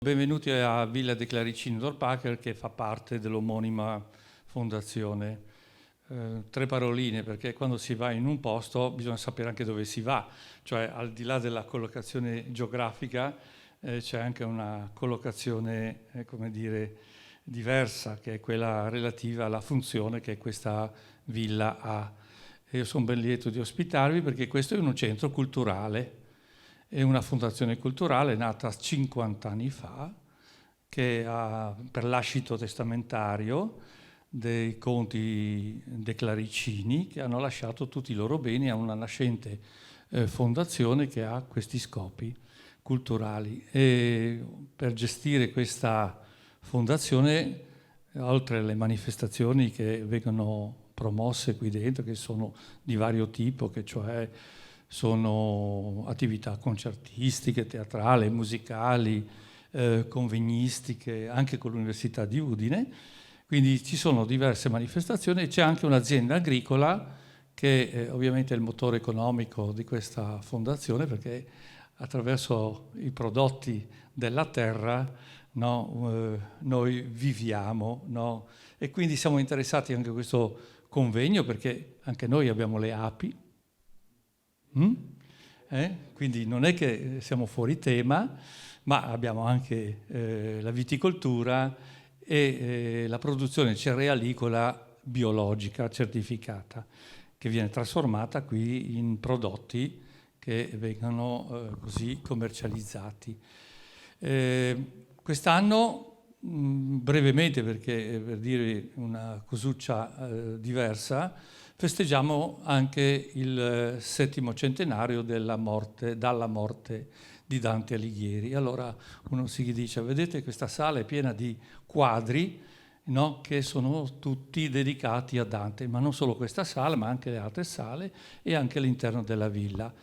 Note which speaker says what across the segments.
Speaker 1: Benvenuti a Villa dei Claricini d'Orpacher, che fa parte dell'omonima fondazione. Tre paroline, perché quando si va in un posto bisogna sapere anche dove si va, cioè al di là della collocazione geografica c'è anche una collocazione, come dire, diversa, che è quella relativa alla funzione che questa villa ha. E io sono ben lieto di ospitarvi perché questo è un centro culturale. È una fondazione culturale nata 50 anni fa, che ha per lascito testamentario dei conti dei Claricini, che hanno lasciato tutti i loro beni a una nascente fondazione che ha questi scopi culturali. E per gestire questa fondazione, oltre alle manifestazioni che vengono promosse qui dentro, che sono di vario tipo, che cioè sono attività concertistiche, teatrali, musicali, convegnistiche, anche con l'Università di Udine. Quindi ci sono diverse manifestazioni e c'è anche un'azienda agricola che ovviamente è il motore economico di questa fondazione, perché attraverso i prodotti della terra, no, noi viviamo, no? E quindi siamo interessati anche a questo convegno perché anche noi abbiamo le api. Quindi non è che siamo fuori tema, ma abbiamo anche la viticoltura e la produzione cerealicola biologica certificata, che viene trasformata qui in prodotti che vengono così commercializzati. Quest'anno, brevemente, perché per dire una cosuccia diversa, festeggiamo anche il 7° centenario dalla morte di Dante Alighieri. Allora uno si dice, vedete questa sala è piena di quadri, no, che sono tutti dedicati a Dante, ma non solo questa sala, ma anche le altre sale e anche all'interno della villa.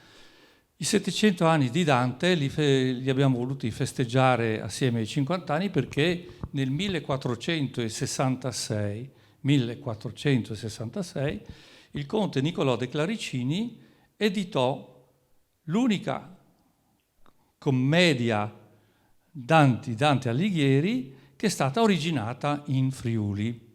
Speaker 1: I 700 anni di Dante li abbiamo voluti festeggiare assieme ai 50 anni perché nel 1466 il conte Niccolò de Claricini editò l'unica commedia Dante Alighieri che è stata originata in Friuli.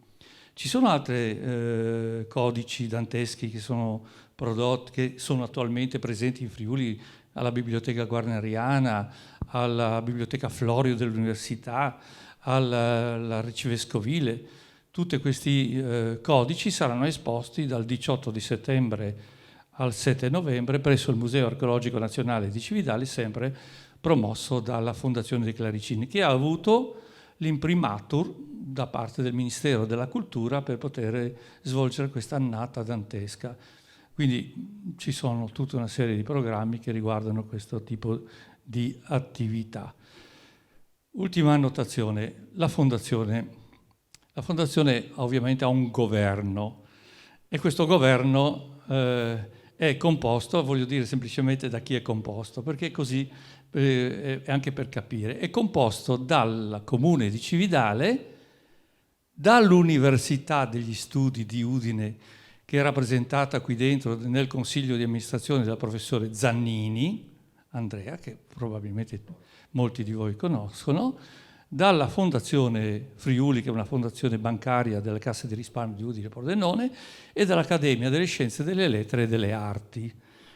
Speaker 1: Ci sono altri codici danteschi che sono prodotti, che sono attualmente presenti in Friuli, alla Biblioteca Guarneriana, alla Biblioteca Florio dell'Università, all'Arcivescovile. Tutti questi codici saranno esposti dal 18 di settembre al 7 novembre presso il Museo Archeologico Nazionale di Cividale, sempre promosso dalla Fondazione dei Claricini, che ha avuto l'imprimatur da parte del Ministero della Cultura per poter svolgere questa annata dantesca. Quindi ci sono tutta una serie di programmi che riguardano questo tipo di attività. Ultima annotazione, la fondazione ovviamente ha un governo e questo governo è composto, voglio dire semplicemente da chi è composto, perché così anche per capire, è composto dal Comune di Cividale, dall'Università degli Studi di Udine, che è rappresentata qui dentro nel consiglio di amministrazione del professore Zannini, Andrea, che probabilmente molti di voi conoscono, dalla Fondazione Friuli, che è una fondazione bancaria delle casse di risparmio di Udine e Pordenone, e dall'Accademia delle Scienze delle Lettere e delle Arti.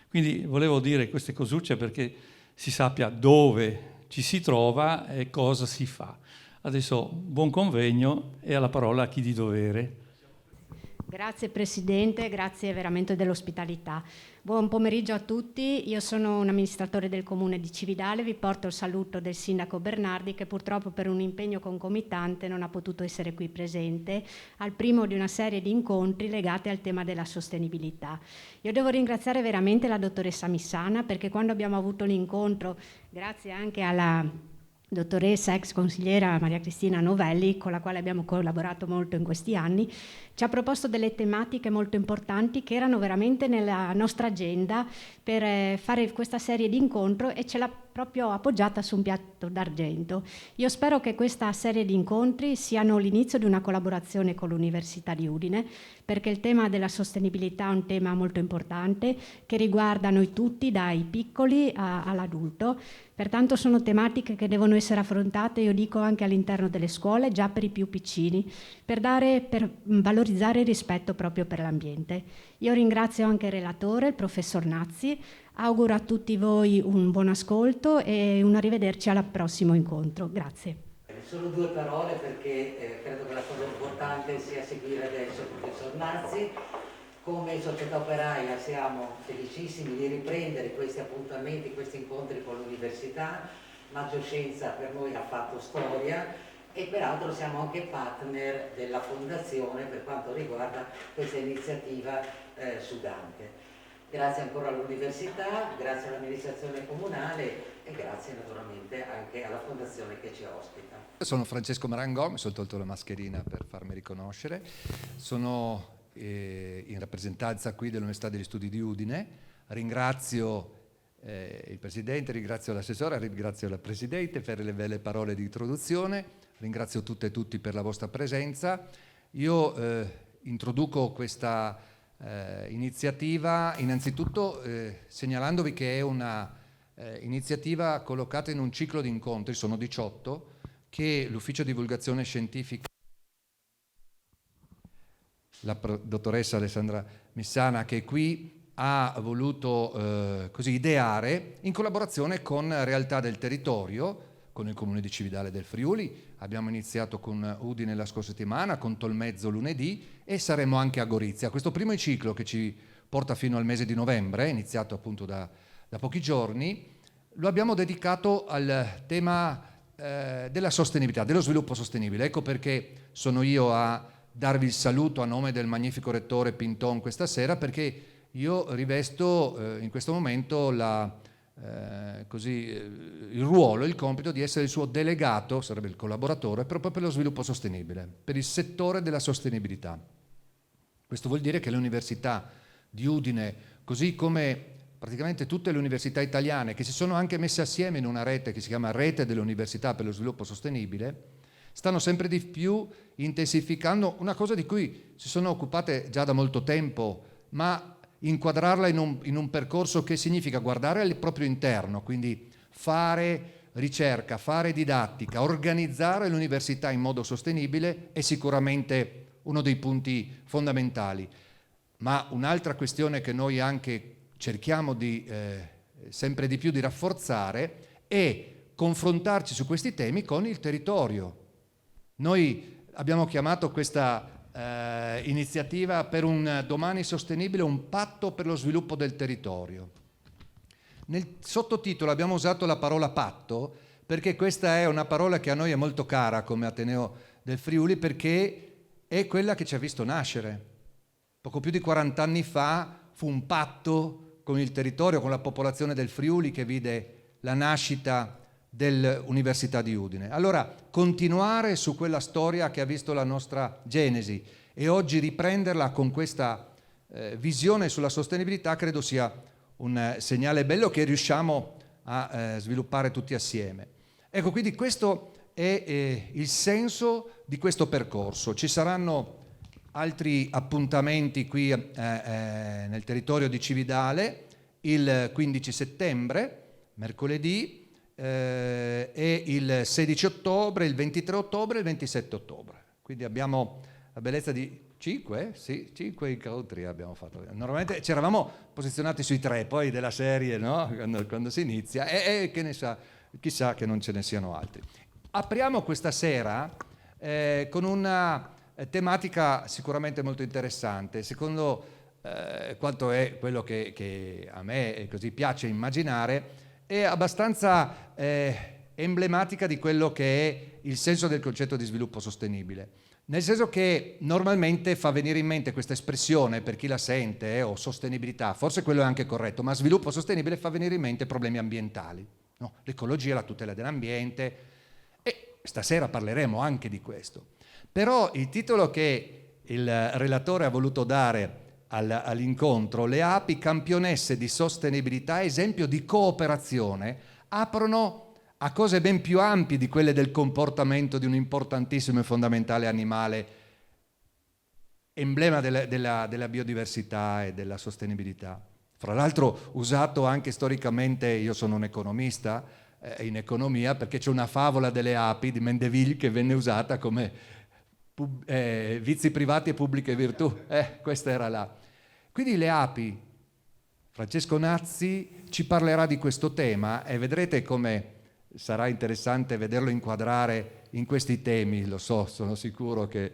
Speaker 1: Quindi volevo dire queste cosucce perché si sappia dove ci si trova e cosa si fa. Adesso buon convegno e alla parola a chi di dovere.
Speaker 2: Grazie Presidente, grazie veramente dell'ospitalità. Buon pomeriggio a tutti, io sono un amministratore del Comune di Cividale, vi porto il saluto del Sindaco Bernardi che purtroppo per un impegno concomitante non ha potuto essere qui presente al primo di una serie di incontri legati al tema della sostenibilità. Io devo ringraziare veramente la dottoressa Missana perché quando abbiamo avuto l'incontro, grazie anche alla dottoressa ex consigliera Maria Cristina Novelli, con la quale abbiamo collaborato molto in questi anni, ci ha proposto delle tematiche molto importanti che erano veramente nella nostra agenda per fare questa serie di incontro e ce l'ha proprio appoggiata su un piatto d'argento. Io spero che questa serie di incontri siano l'inizio di una collaborazione con l'Università di Udine, perché il tema della sostenibilità è un tema molto importante che riguarda noi tutti, dai piccoli all'adulto. Pertanto sono tematiche che devono essere affrontate, io dico, anche all'interno delle scuole, già per i più piccini, per valorizzare il rispetto proprio per l'ambiente. Io ringrazio anche il relatore, il professor Nazzi, auguro a tutti voi un buon ascolto e un arrivederci al prossimo incontro. Grazie.
Speaker 3: Solo 2 parole perché credo che la cosa importante sia seguire adesso il professor Nazzi. Come società operaia siamo felicissimi di riprendere questi appuntamenti, questi incontri con l'università. Maggio Scienza per noi ha fatto storia e peraltro siamo anche partner della fondazione per quanto riguarda questa iniziativa su Dante. Grazie ancora all'università, grazie all'amministrazione comunale e grazie naturalmente anche alla fondazione che ci ospita.
Speaker 4: Sono Francesco Marangò, mi sono tolto la mascherina per farmi riconoscere. Sono in rappresentanza qui dell'Università degli Studi di Udine. Ringrazio il Presidente, ringrazio l'assessore, ringrazio la Presidente per le belle parole di introduzione, ringrazio tutte e tutti per la vostra presenza. Io introduco questa iniziativa innanzitutto segnalandovi che è una iniziativa collocata in un ciclo di incontri, sono 18, che l'Ufficio Divulgazione Scientifica, la dottoressa Alessandra Missana, che qui ha voluto così ideare in collaborazione con realtà del territorio, con il Comune di Cividale del Friuli. Abbiamo iniziato con Udine la scorsa settimana, con Tolmezzo lunedì e saremo anche a Gorizia. Questo primo ciclo che ci porta fino al mese di novembre, iniziato appunto da pochi giorni, lo abbiamo dedicato al tema della sostenibilità, dello sviluppo sostenibile. Ecco perché sono io a darvi il saluto a nome del magnifico rettore Pinton questa sera, perché io rivesto in questo momento il ruolo, il compito di essere il suo delegato, sarebbe il collaboratore, proprio per lo sviluppo sostenibile, per il settore della sostenibilità. Questo vuol dire che l'Università di Udine, così come praticamente tutte le università italiane che si sono anche messe assieme in una rete che si chiama Rete delle Università per lo Sviluppo Sostenibile, stanno sempre di più intensificando una cosa di cui si sono occupate già da molto tempo, ma inquadrarla in un percorso che significa guardare al proprio interno, quindi fare ricerca, fare didattica, organizzare l'università in modo sostenibile è sicuramente uno dei punti fondamentali. Ma un'altra questione che noi anche cerchiamo di sempre di più di rafforzare è confrontarci su questi temi con il territorio. Noi abbiamo chiamato questa iniziativa per un domani sostenibile, un patto per lo sviluppo del territorio. Nel sottotitolo abbiamo usato la parola patto perché questa è una parola che a noi è molto cara come Ateneo del Friuli, perché è quella che ci ha visto nascere. Poco più di 40 anni fa fu un patto con il territorio, con la popolazione del Friuli, che vide la nascita dell'Università di Udine. Allora, continuare su quella storia che ha visto la nostra genesi e oggi riprenderla con questa visione sulla sostenibilità credo sia un segnale bello che riusciamo a sviluppare tutti assieme. Ecco, quindi questo è il senso di questo percorso. Ci saranno altri appuntamenti qui nel territorio di Cividale il 15 settembre, mercoledì, e il 16 ottobre, il 23 ottobre e il 27 ottobre. Quindi abbiamo la bellezza di 5 incontri abbiamo fatto. Normalmente ci eravamo posizionati sui 3 poi della serie, no? Quando si inizia, e che ne sa, chissà che non ce ne siano altri. Apriamo questa sera con una tematica sicuramente molto interessante, secondo quanto è quello che a me così piace immaginare, è abbastanza emblematica di quello che è il senso del concetto di sviluppo sostenibile, nel senso che normalmente fa venire in mente questa espressione, per chi la sente, o sostenibilità, forse quello è anche corretto, ma sviluppo sostenibile fa venire in mente problemi ambientali, no? L'ecologia, la tutela dell'ambiente, e stasera parleremo anche di questo. Però il titolo che il relatore ha voluto dare all'incontro, le api campionesse di sostenibilità, esempio di cooperazione, aprono a cose ben più ampie di quelle del comportamento di un importantissimo e fondamentale animale, emblema della biodiversità e della sostenibilità. Fra l'altro usato anche storicamente, io sono un economista, in economia, perché c'è una favola delle api di Mendeville che venne usata come vizi privati e pubbliche virtù. Questa era là. Quindi le api, Francesco Nazzi ci parlerà di questo tema e vedrete come sarà interessante vederlo inquadrare in questi temi, lo so, sono sicuro che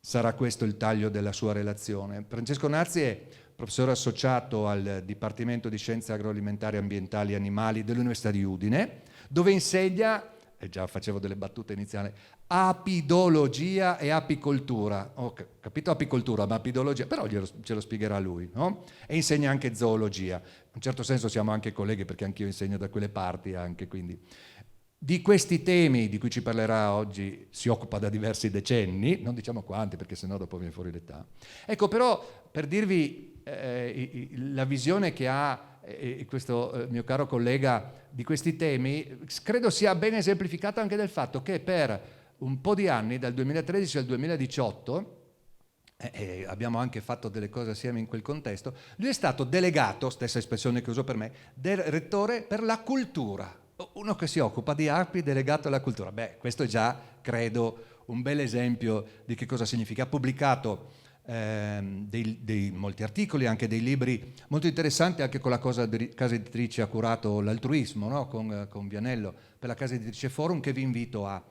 Speaker 4: sarà questo il taglio della sua relazione. Francesco Nazzi è professore associato al Dipartimento di Scienze Agroalimentari, Ambientali e Animali dell'Università di Udine, dove insegna, e già facevo delle battute iniziali, apidologia e apicoltura. Ho capito apicoltura, ma apidologia, però ce lo spiegherà lui, no? E insegna anche zoologia. In un certo senso siamo anche colleghi, perché anch'io insegno da quelle parti anche, quindi. Di questi temi di cui ci parlerà oggi si occupa da diversi decenni, non diciamo quanti perché sennò dopo viene fuori l'età. Ecco, però per dirvi la visione che ha questo mio caro collega di questi temi, credo sia ben esemplificata anche del fatto che per un po' di anni, dal 2013 al 2018, abbiamo anche fatto delle cose assieme in quel contesto, lui è stato delegato, stessa espressione che uso per me, del rettore per la cultura. Uno che si occupa di api delegato alla cultura. Beh, questo è già, credo, un bel esempio di che cosa significa. Ha pubblicato molti articoli, anche dei libri molto interessanti, anche con la casa editrice ha curato l'altruismo, no? con Vianello, per la casa editrice Forum, che vi invito a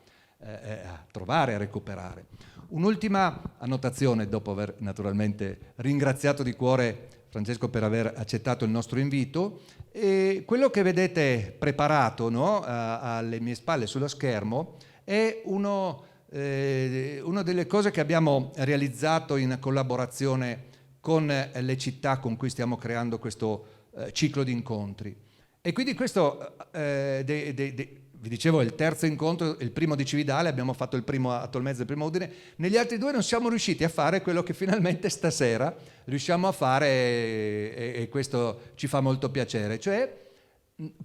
Speaker 4: trovare, a recuperare. Un'ultima annotazione, dopo aver naturalmente ringraziato di cuore Francesco per aver accettato il nostro invito. E quello che vedete preparato, no, alle mie spalle sullo schermo è una delle cose che abbiamo realizzato in collaborazione con le città con cui stiamo creando questo ciclo di incontri. E quindi questo, vi dicevo, è il terzo incontro, il primo di Cividale, abbiamo fatto il primo a Tolmezzo e il primo a Udine. Negli altri due non siamo riusciti a fare quello che finalmente stasera riusciamo a fare e questo ci fa molto piacere, cioè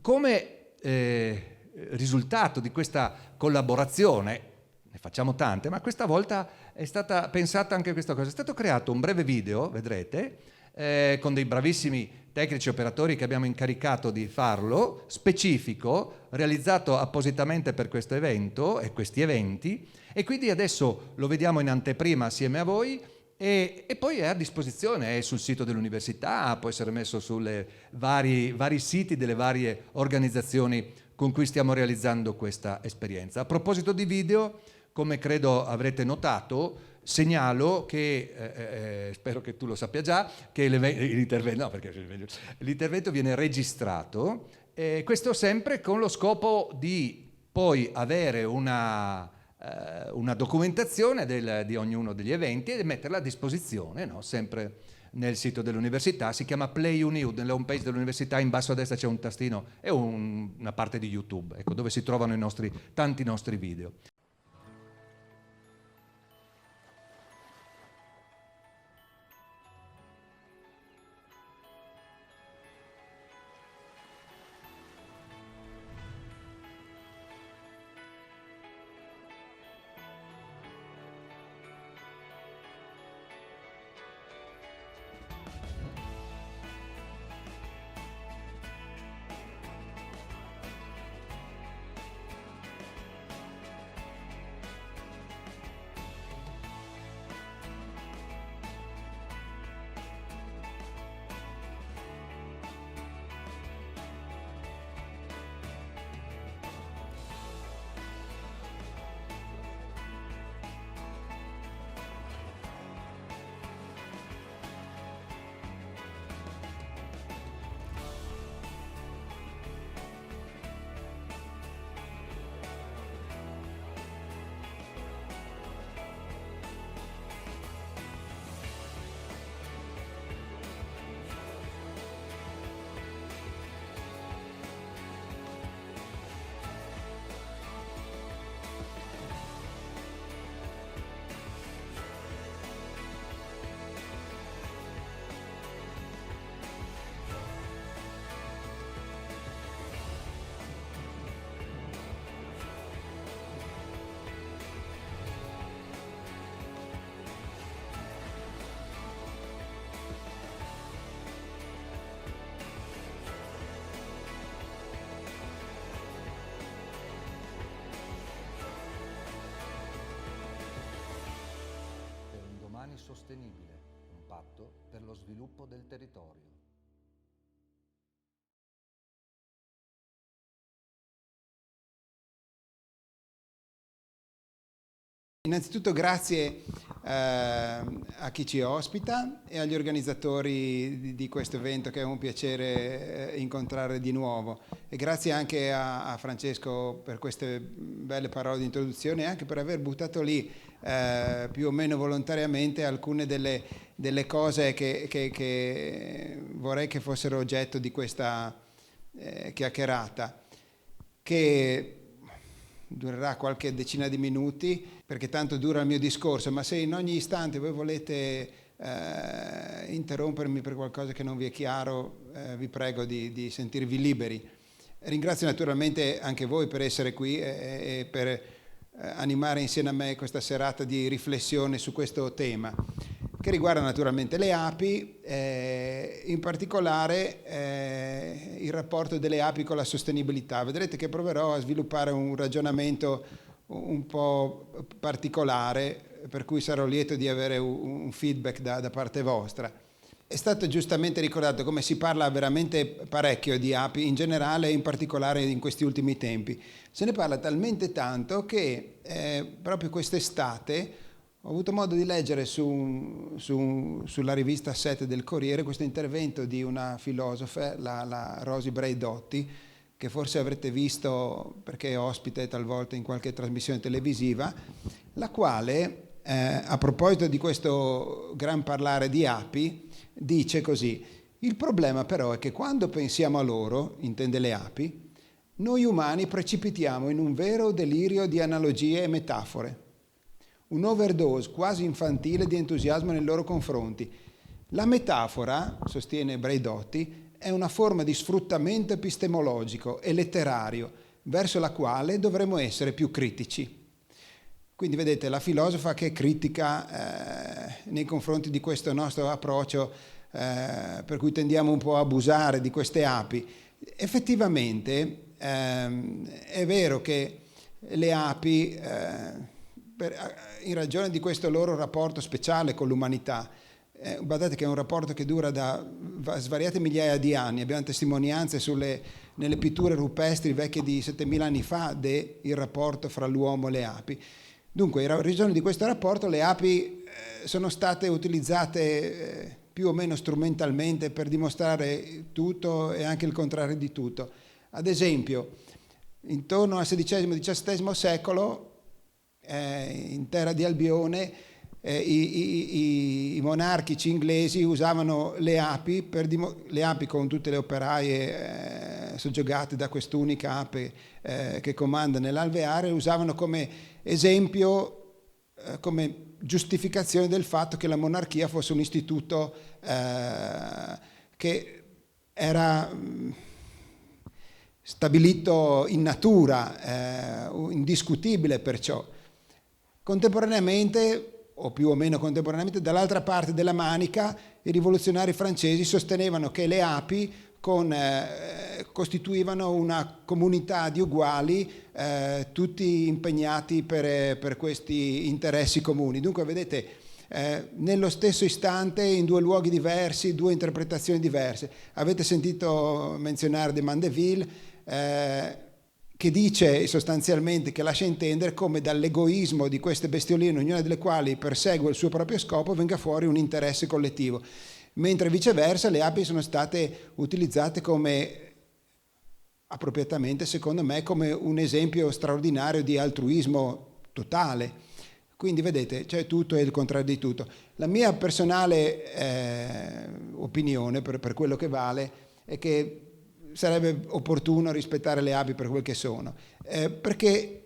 Speaker 4: come risultato di questa collaborazione, ne facciamo tante, ma questa volta è stata pensata anche questa cosa, è stato creato un breve video, vedrete, con dei bravissimi tecnici operatori che abbiamo incaricato di farlo, specifico, realizzato appositamente per questo evento e questi eventi, e quindi adesso lo vediamo in anteprima assieme a voi e poi è a disposizione, è sul sito dell'università, può essere messo sui vari siti delle varie organizzazioni con cui stiamo realizzando questa esperienza. A proposito di video, come credo avrete notato, segnalo che, spero che tu lo sappia già, che l'intervento viene registrato, questo sempre con lo scopo di poi avere una documentazione di ognuno degli eventi e metterla a disposizione, no? Sempre nel sito dell'università, si chiama Play Uniud, nella home page dell'università in basso a destra c'è un tastino e una parte di YouTube, ecco, dove si trovano tanti nostri video. umani sostenibile, un patto per lo sviluppo del territorio.
Speaker 5: Innanzitutto grazie a chi ci ospita e agli organizzatori di questo evento, che è un piacere incontrare di nuovo, e grazie anche a Francesco per queste belle parole di introduzione e anche per aver buttato lì più o meno volontariamente alcune delle cose che vorrei che fossero oggetto di questa chiacchierata, che durerà qualche decina di minuti, perché tanto dura il mio discorso, ma se in ogni istante voi volete interrompermi per qualcosa che non vi è chiaro, vi prego di sentirvi liberi. Ringrazio naturalmente anche voi per essere qui e per animare insieme a me questa serata di riflessione su questo tema, che riguarda naturalmente le api, in particolare il rapporto delle api con la sostenibilità. Vedrete che proverò a sviluppare un ragionamento un po' particolare, per cui sarò lieto di avere un feedback da parte vostra. È stato giustamente ricordato come si parla veramente parecchio di api in generale e in particolare in questi ultimi tempi. Se ne parla talmente tanto che proprio quest'estate ho avuto modo di leggere sulla rivista 7 del Corriere questo intervento di una filosofa, la Rosi Braidotti, che forse avrete visto perché è ospite talvolta in qualche trasmissione televisiva, la quale, a proposito di questo gran parlare di api, dice così: il problema però è che quando pensiamo a loro, intende le api, noi umani precipitiamo in un vero delirio di analogie e metafore. Un overdose quasi infantile di entusiasmo nei loro confronti. La metafora, sostiene Braidotti, è una forma di sfruttamento epistemologico e letterario verso la quale dovremmo essere più critici. Quindi vedete la filosofa che critica nei confronti di questo nostro approccio per cui tendiamo un po' a abusare di queste api. Effettivamente è vero che le api in ragione di questo loro rapporto speciale con l'umanità, guardate che è un rapporto che dura da svariate migliaia di anni, abbiamo testimonianze nelle pitture rupestri vecchie di 7000 anni fa del rapporto fra l'uomo e le api. Dunque, in ragione di questo rapporto, le api sono state utilizzate più o meno strumentalmente per dimostrare tutto e anche il contrario di tutto. Ad esempio, intorno al XVI-XVII secolo, in terra di Albione, i monarchici inglesi usavano le api, le api con tutte le operaie soggiogate da quest'unica ape che comanda nell'alveare, usavano come esempio, come giustificazione del fatto che la monarchia fosse un istituto che era stabilito in natura, indiscutibile perciò. Contemporaneamente, o più o meno contemporaneamente, dall'altra parte della Manica, i rivoluzionari francesi sostenevano che le api costituivano una comunità di uguali, tutti impegnati per questi interessi comuni. Dunque, vedete, nello stesso istante, in due luoghi diversi, due interpretazioni diverse. Avete sentito menzionare de Mandeville, che dice sostanzialmente, che lascia intendere come dall'egoismo di queste bestioline, ognuna delle quali persegue il suo proprio scopo, venga fuori un interesse collettivo, mentre viceversa le api sono state utilizzate come, appropriatamente secondo me, come un esempio straordinario di altruismo totale. Quindi vedete, c'è tutto e il contrario di tutto. La mia personale opinione, per quello che vale, è che sarebbe opportuno rispettare le api per quel che sono, perché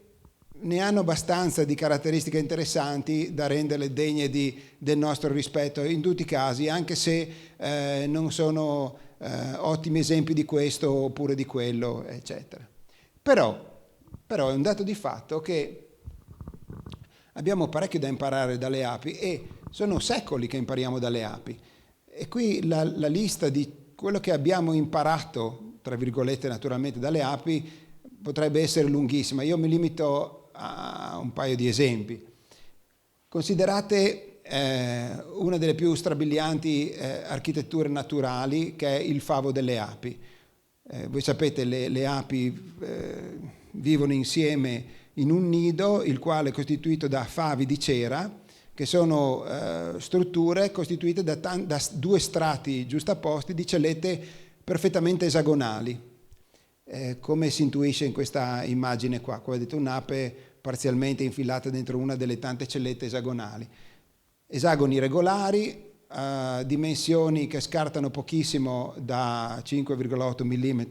Speaker 5: ne hanno abbastanza di caratteristiche interessanti da renderle degne del nostro rispetto in tutti i casi, anche se non sono ottimi esempi di questo oppure di quello, eccetera. Però è un dato di fatto che abbiamo parecchio da imparare dalle api, e sono secoli che impariamo dalle api. E qui la lista di quello che abbiamo imparato, tra virgolette naturalmente, dalle api potrebbe essere lunghissima. Io mi limito a un paio di esempi. Considerate una delle più strabilianti architetture naturali, che è il favo delle api. Voi sapete, le api vivono insieme in un nido, il quale è costituito da favi di cera, che sono strutture costituite da 2 strati giustapposti di cellette perfettamente esagonali, come si intuisce in questa immagine qua. Come vedete, un'ape parzialmente infilata dentro una delle tante cellette esagonali. Esagoni regolari, dimensioni che scartano pochissimo da 5,8 mm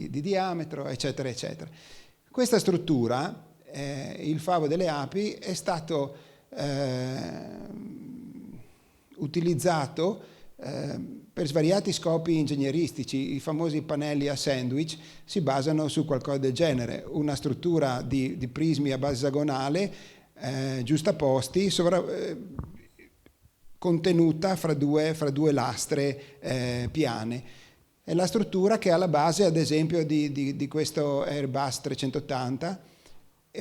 Speaker 5: di diametro, eccetera, eccetera. Questa struttura, il favo delle api, è stato utilizzato per svariati scopi ingegneristici. I famosi pannelli a sandwich si basano su qualcosa del genere, una struttura di prismi a base esagonale giustapposti, contenuta fra due lastre piane. È la struttura che è alla base, ad esempio, di questo Airbus 380,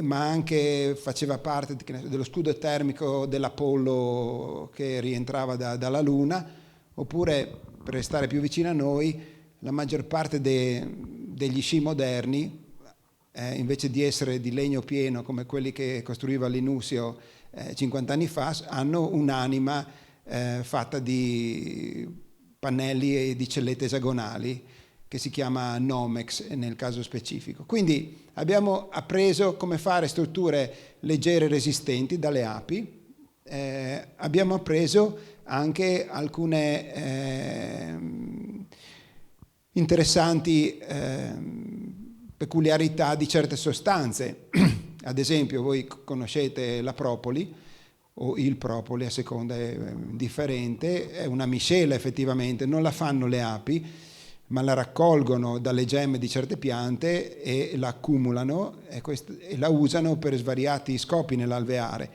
Speaker 5: ma anche faceva parte dello scudo termico dell'Apollo che rientrava dalla Luna, oppure, per restare più vicino a noi, la maggior parte degli sci moderni, invece di essere di legno pieno come quelli che costruiva Linusio 50 anni fa, hanno un'anima fatta di pannelli e di cellette esagonali, che si chiama Nomex nel caso specifico. Quindi abbiamo appreso come fare strutture leggere e resistenti dalle api, abbiamo appreso anche alcune interessanti peculiarità di certe sostanze. Ad esempio, voi conoscete la propoli, o il propoli, a seconda è differente, è una miscela effettivamente, non la fanno le api, ma la raccolgono dalle gemme di certe piante e la accumulano e la usano per svariati scopi nell'alveare,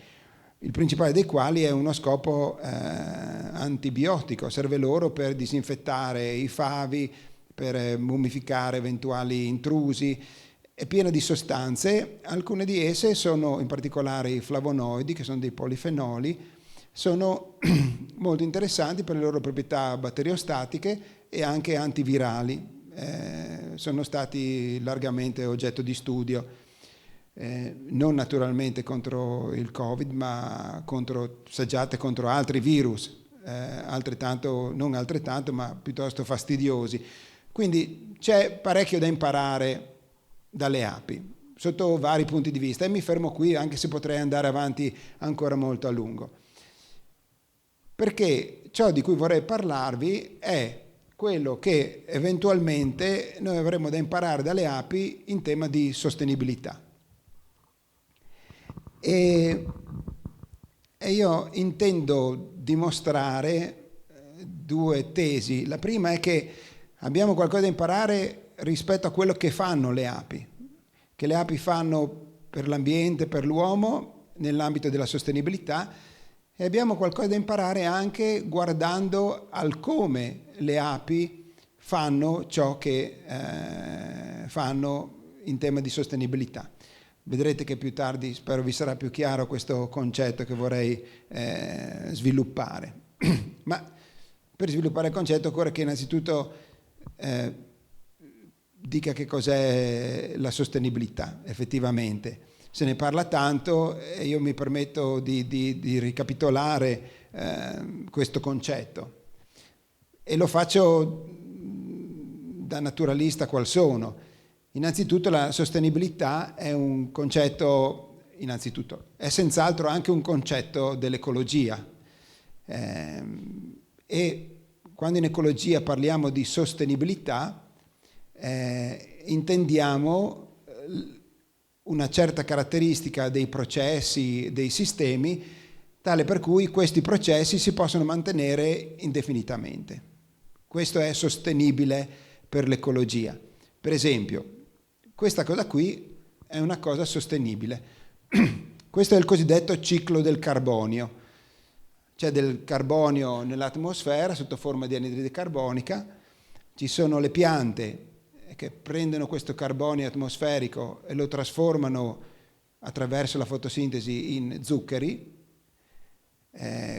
Speaker 5: il principale dei quali è uno scopo antibiotico, serve loro per disinfettare i favi, per mummificare eventuali intrusi. È piena di sostanze, alcune di esse sono, in particolare i flavonoidi, che sono dei polifenoli, sono molto interessanti per le loro proprietà batteriostatiche e anche antivirali, sono stati largamente oggetto di studio, non naturalmente contro il Covid, ma saggiate contro altri virus, non altrettanto, ma piuttosto fastidiosi. Quindi c'è parecchio da imparare dalle api, sotto vari punti di vista, e mi fermo qui, anche se potrei andare avanti ancora molto a lungo. Perché ciò di cui vorrei parlarvi è quello che eventualmente noi avremo da imparare dalle api in tema di sostenibilità. E io intendo dimostrare 2 tesi. La prima è che abbiamo qualcosa da imparare rispetto a quello che fanno le api, che le api fanno per l'ambiente, per l'uomo, nell'ambito della sostenibilità, e abbiamo qualcosa da imparare anche guardando al come le api fanno ciò che fanno in tema di sostenibilità. Vedrete che più tardi, spero vi sarà più chiaro questo concetto che vorrei sviluppare. Ma per sviluppare il concetto occorre che innanzitutto dica che cos'è la sostenibilità effettivamente. Se ne parla tanto e io mi permetto di ricapitolare questo concetto, e lo faccio da naturalista qual sono. Innanzitutto la sostenibilità è un concetto, è senz'altro anche un concetto dell'ecologia, e quando in ecologia parliamo di sostenibilità intendiamo una certa caratteristica dei processi, dei sistemi, tale per cui questi processi si possono mantenere indefinitamente. Questo è sostenibile per l'ecologia. Per esempio, questa cosa qui è una cosa sostenibile. Questo è il cosiddetto ciclo del carbonio. C'è del carbonio nell'atmosfera sotto forma di anidride carbonica, ci sono le piante che prendono questo carbonio atmosferico e lo trasformano attraverso la fotosintesi in zuccheri,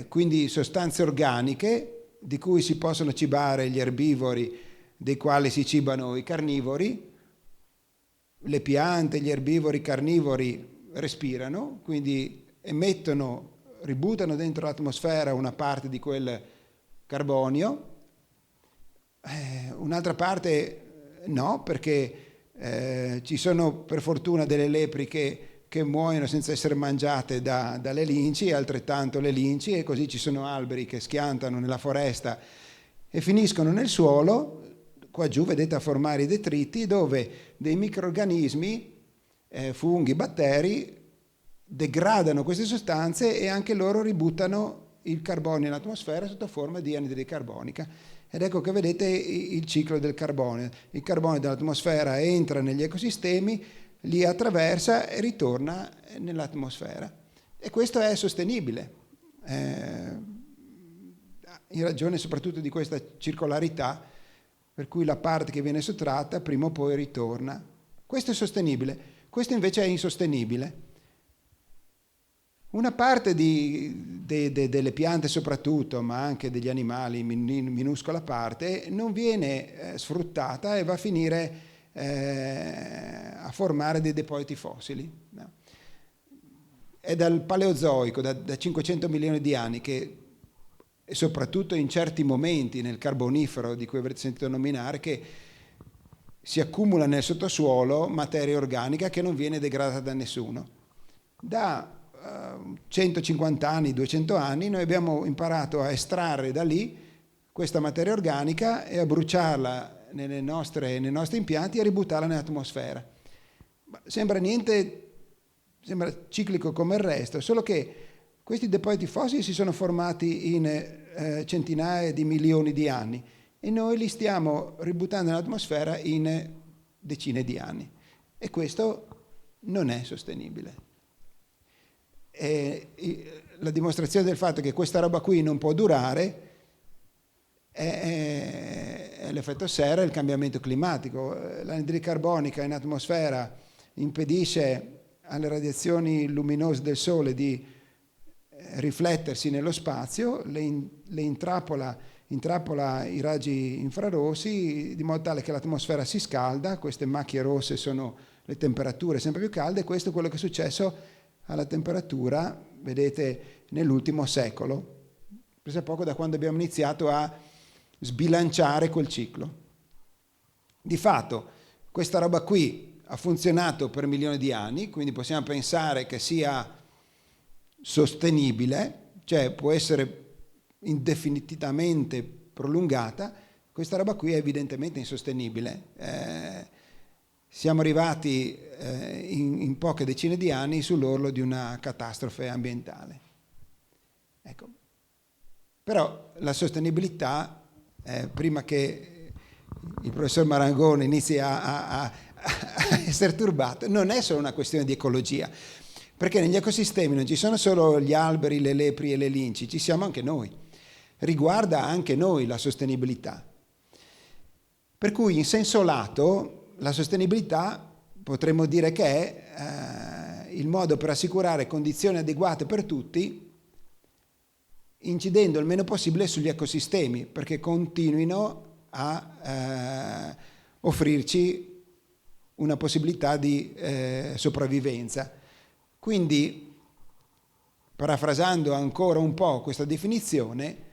Speaker 5: quindi sostanze organiche di cui si possono cibare gli erbivori, dei quali si cibano i carnivori. Le piante, gli erbivori carnivori respirano, quindi ributtano dentro l'atmosfera una parte di quel carbonio, un'altra parte no, perché ci sono per fortuna delle lepri che muoiono senza essere mangiate dalle linci, e altrettanto le linci, e così ci sono alberi che schiantano nella foresta e finiscono nel suolo, qua giù vedete a formare i detriti, dove dei microrganismi, funghi, batteri, degradano queste sostanze e anche loro ributtano il carbonio nell'atmosfera sotto forma di anidride carbonica. Ed ecco che vedete il ciclo del carbonio. Il carbonio dall'atmosfera entra negli ecosistemi, li attraversa e ritorna nell'atmosfera. E questo è sostenibile, in ragione soprattutto di questa circolarità, per cui la parte che viene sottratta prima o poi ritorna. Questo è sostenibile, questo invece è insostenibile. Una parte delle piante soprattutto, ma anche degli animali, minuscola parte, non viene sfruttata e va a finire a formare dei depositi fossili. No? È dal Paleozoico, da 500 milioni di anni, che, e soprattutto in certi momenti nel Carbonifero, di cui avrete sentito nominare, che si accumula nel sottosuolo materia organica che non viene degradata da nessuno. Da 150 anni, 200 anni, noi abbiamo imparato a estrarre da lì questa materia organica e a bruciarla nei nostri impianti e a ributtarla nell'atmosfera. Sembra ciclico come il resto, solo che questi depositi fossili si sono formati in centinaia di milioni di anni e noi li stiamo ributtando nell'atmosfera in decine di anni, e questo non è sostenibile. La dimostrazione del fatto che questa roba qui non può durare è l'effetto serra e il cambiamento climatico. L'anidride carbonica in atmosfera impedisce alle radiazioni luminose del Sole di riflettersi nello spazio, le intrappola i raggi infrarossi, di modo tale che l'atmosfera si scalda. Queste macchie rosse sono le temperature sempre più calde, e questo è quello che è successo alla temperatura, vedete, nell'ultimo secolo, preso a poco da quando abbiamo iniziato a sbilanciare quel ciclo. Di fatto questa roba qui ha funzionato per milioni di anni, quindi possiamo pensare che sia sostenibile, cioè può essere indefinitivamente prolungata. Questa roba qui è evidentemente insostenibile. Siamo arrivati in poche decine di anni sull'orlo di una catastrofe ambientale. Ecco. Però la sostenibilità, prima che il professor Marangoni inizi a essere turbato, non è solo una questione di ecologia, perché negli ecosistemi non ci sono solo gli alberi, le lepri e le linci, ci siamo anche noi. Riguarda anche noi la sostenibilità. Per cui in senso lato la sostenibilità potremmo dire che è il modo per assicurare condizioni adeguate per tutti, incidendo il meno possibile sugli ecosistemi, perché continuino a offrirci una possibilità di sopravvivenza. Quindi, parafrasando ancora un po' questa definizione,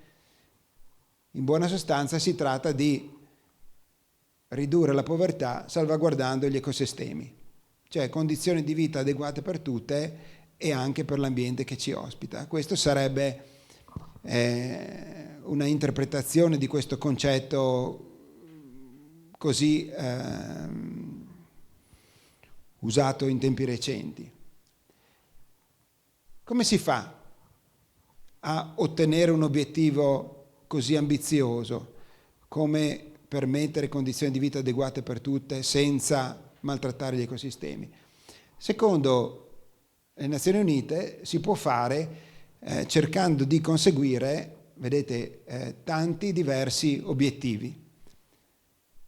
Speaker 5: in buona sostanza si tratta di ridurre la povertà salvaguardando gli ecosistemi, cioè condizioni di vita adeguate per tutte e anche per l'ambiente che ci ospita. Questo sarebbe una interpretazione di questo concetto così usato in tempi recenti. Come si fa a ottenere un obiettivo così ambizioso come permettere condizioni di vita adeguate per tutte senza maltrattare gli ecosistemi? Secondo le Nazioni Unite si può fare cercando di conseguire, vedete, tanti diversi obiettivi.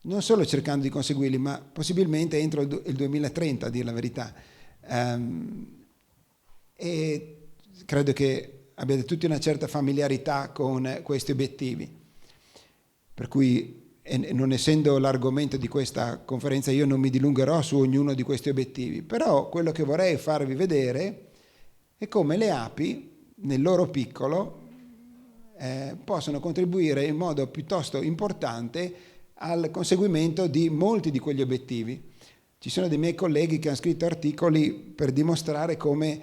Speaker 5: Non solo cercando di conseguirli, ma possibilmente entro il 2030, a dire la verità. E credo che abbiate tutti una certa familiarità con questi obiettivi. Per cui, non essendo l'argomento di questa conferenza, io non mi dilungherò su ognuno di questi obiettivi, però quello che vorrei farvi vedere è come le api, nel loro piccolo, possono contribuire in modo piuttosto importante al conseguimento di molti di quegli obiettivi. Ci sono dei miei colleghi che hanno scritto articoli per dimostrare come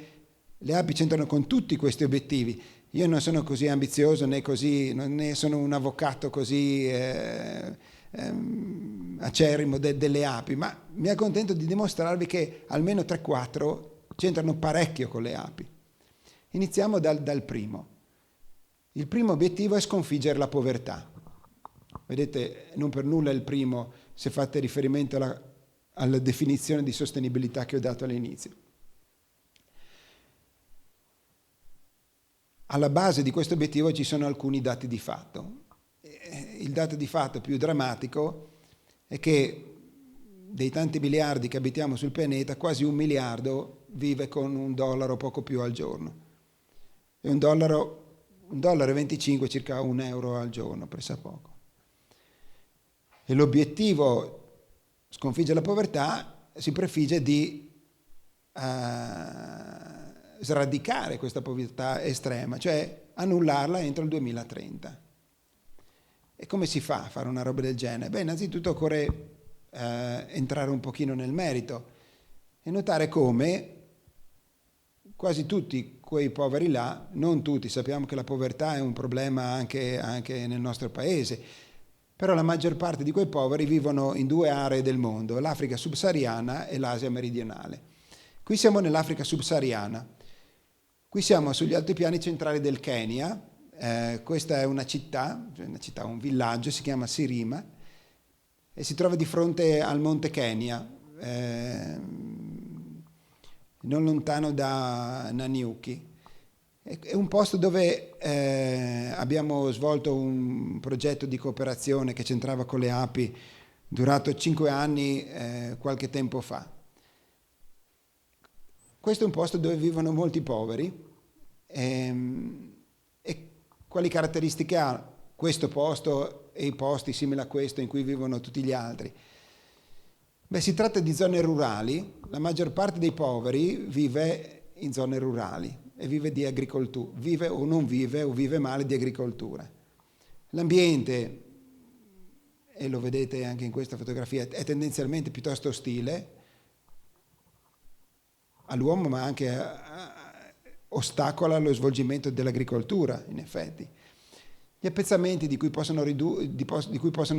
Speaker 5: le api c'entrano con tutti questi obiettivi. Io non sono così ambizioso né sono un avvocato così acerrimo delle api, ma mi accontento di dimostrarvi che almeno 3-4 c'entrano parecchio con le api. Iniziamo dal primo. Il primo obiettivo è sconfiggere la povertà. Vedete, non per nulla è il primo, se fate riferimento alla definizione di sostenibilità che ho dato all'inizio. Alla base di questo obiettivo ci sono alcuni dati di fatto. Il dato di fatto più drammatico è che dei tanti miliardi che abitiamo sul pianeta, quasi 1 miliardo vive con $1 poco più al giorno. E $1,25, circa €1 al giorno, pressappoco. E l'obiettivo sconfiggere la povertà si prefigge di sradicare questa povertà estrema, cioè annullarla entro il 2030. E come si fa a fare una roba del genere? Beh, innanzitutto occorre entrare un pochino nel merito e notare come quasi tutti quei poveri là, non tutti, sappiamo che la povertà è un problema anche nel nostro paese, però la maggior parte di quei poveri vivono in 2 aree del mondo, l'Africa subsahariana e l'Asia meridionale. Qui siamo nell'Africa subsahariana. Qui siamo sugli altipiani centrali del Kenya. Questa è una città, un villaggio, si chiama Sirima e si trova di fronte al monte Kenya, non lontano da Nanyuki. È un posto dove abbiamo svolto un progetto di cooperazione che c'entrava con le api, durato 5 anni qualche tempo fa. Questo è un posto dove vivono molti poveri e quali caratteristiche ha questo posto e i posti simili a questo in cui vivono tutti gli altri? Beh, si tratta di zone rurali, la maggior parte dei poveri vive in zone rurali e vive di agricoltura, vive o non vive o vive male di agricoltura. L'ambiente, e lo vedete anche in questa fotografia, è tendenzialmente piuttosto ostile all'uomo, ma anche ostacola lo svolgimento dell'agricoltura, in effetti. Gli appezzamenti di cui possono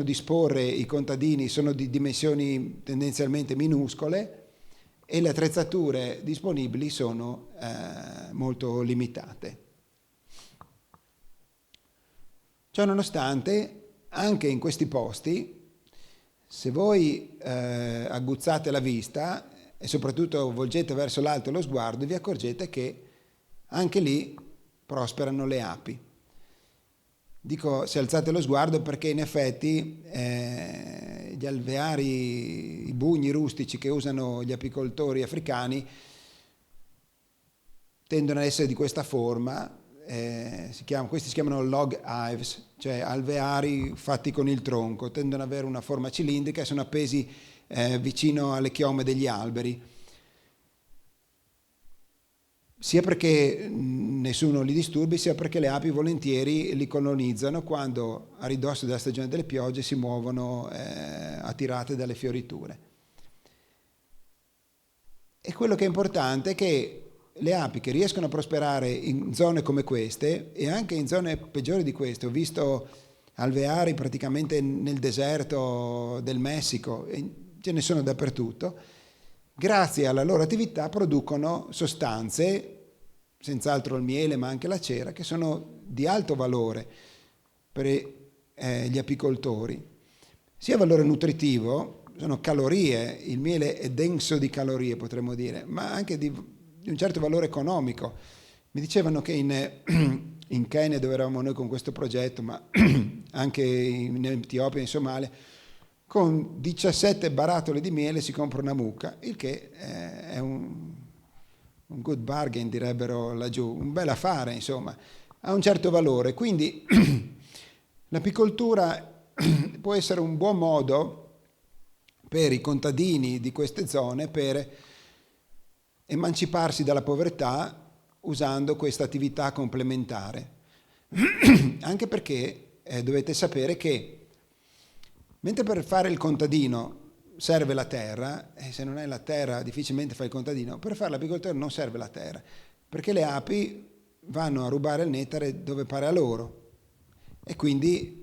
Speaker 5: disporre i contadini sono di dimensioni tendenzialmente minuscole e le attrezzature disponibili sono molto limitate. Ciò nonostante, anche in questi posti, se voi aguzzate la vista e soprattutto volgete verso l'alto lo sguardo, vi accorgete che anche lì prosperano le api. Dico se alzate lo sguardo perché in effetti gli alveari, i bugni rustici che usano gli apicoltori africani tendono ad essere di questa forma, questi si chiamano log hives, cioè alveari fatti con il tronco, tendono ad avere una forma cilindrica e sono appesi vicino alle chiome degli alberi, sia perché nessuno li disturbi, sia perché le api volentieri li colonizzano quando a ridosso della stagione delle piogge si muovono attirate dalle fioriture. E quello che è importante è che le api che riescono a prosperare in zone come queste e anche in zone peggiori di queste, ho visto alveari praticamente nel deserto del Messico, ce ne sono dappertutto, grazie alla loro attività producono sostanze, senz'altro il miele ma anche la cera, che sono di alto valore per gli apicoltori, sia valore nutritivo, sono calorie, il miele è denso di calorie potremmo dire, ma anche di un certo valore economico. Mi dicevano che in Kenya, dove eravamo noi con questo progetto, ma anche in Etiopia e in Somalia, con 17 barattoli di miele si compra una mucca, il che è un un good bargain, direbbero laggiù, un bel affare, insomma, ha un certo valore. Quindi l'apicoltura può essere un buon modo per i contadini di queste zone per emanciparsi dalla povertà usando questa attività complementare. Anche perché dovete sapere che mentre per fare il contadino serve la terra, e se non hai la terra difficilmente fai il contadino, per fare l'apicoltore non serve la terra, perché le api vanno a rubare il nettare dove pare a loro e quindi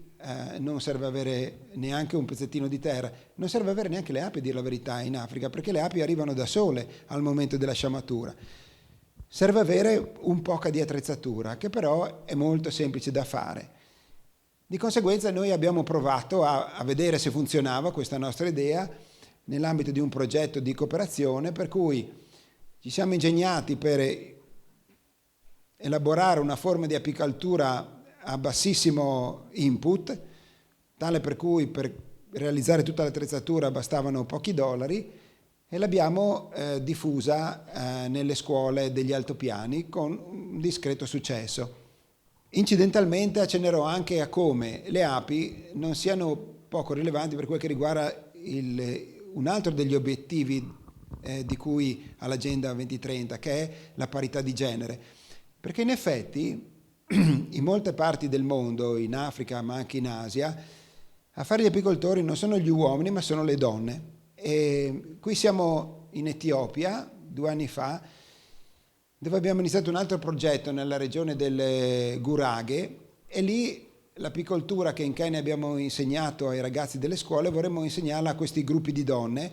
Speaker 5: non serve avere neanche un pezzettino di terra, non serve avere neanche le api, a dire la verità, in Africa, perché le api arrivano da sole al momento della sciamatura. Serve avere un poco di attrezzatura, che però è molto semplice da fare. Di conseguenza noi abbiamo provato a vedere se funzionava questa nostra idea nell'ambito di un progetto di cooperazione, per cui ci siamo ingegnati per elaborare una forma di apicoltura a bassissimo input, tale per cui per realizzare tutta l'attrezzatura bastavano pochi dollari, e l'abbiamo diffusa nelle scuole degli altopiani con un discreto successo. Incidentalmente accennerò anche a come le api non siano poco rilevanti per quel che riguarda un altro degli obiettivi di cui ha l'Agenda 2030, che è la parità di genere. Perché in effetti in molte parti del mondo, in Africa ma anche in Asia, a fare gli apicoltori non sono gli uomini ma sono le donne. E qui siamo in Etiopia 2 anni fa, dove abbiamo iniziato un altro progetto nella regione delle Guraghe, e lì l'apicoltura che in Kenya abbiamo insegnato ai ragazzi delle scuole vorremmo insegnarla a questi gruppi di donne.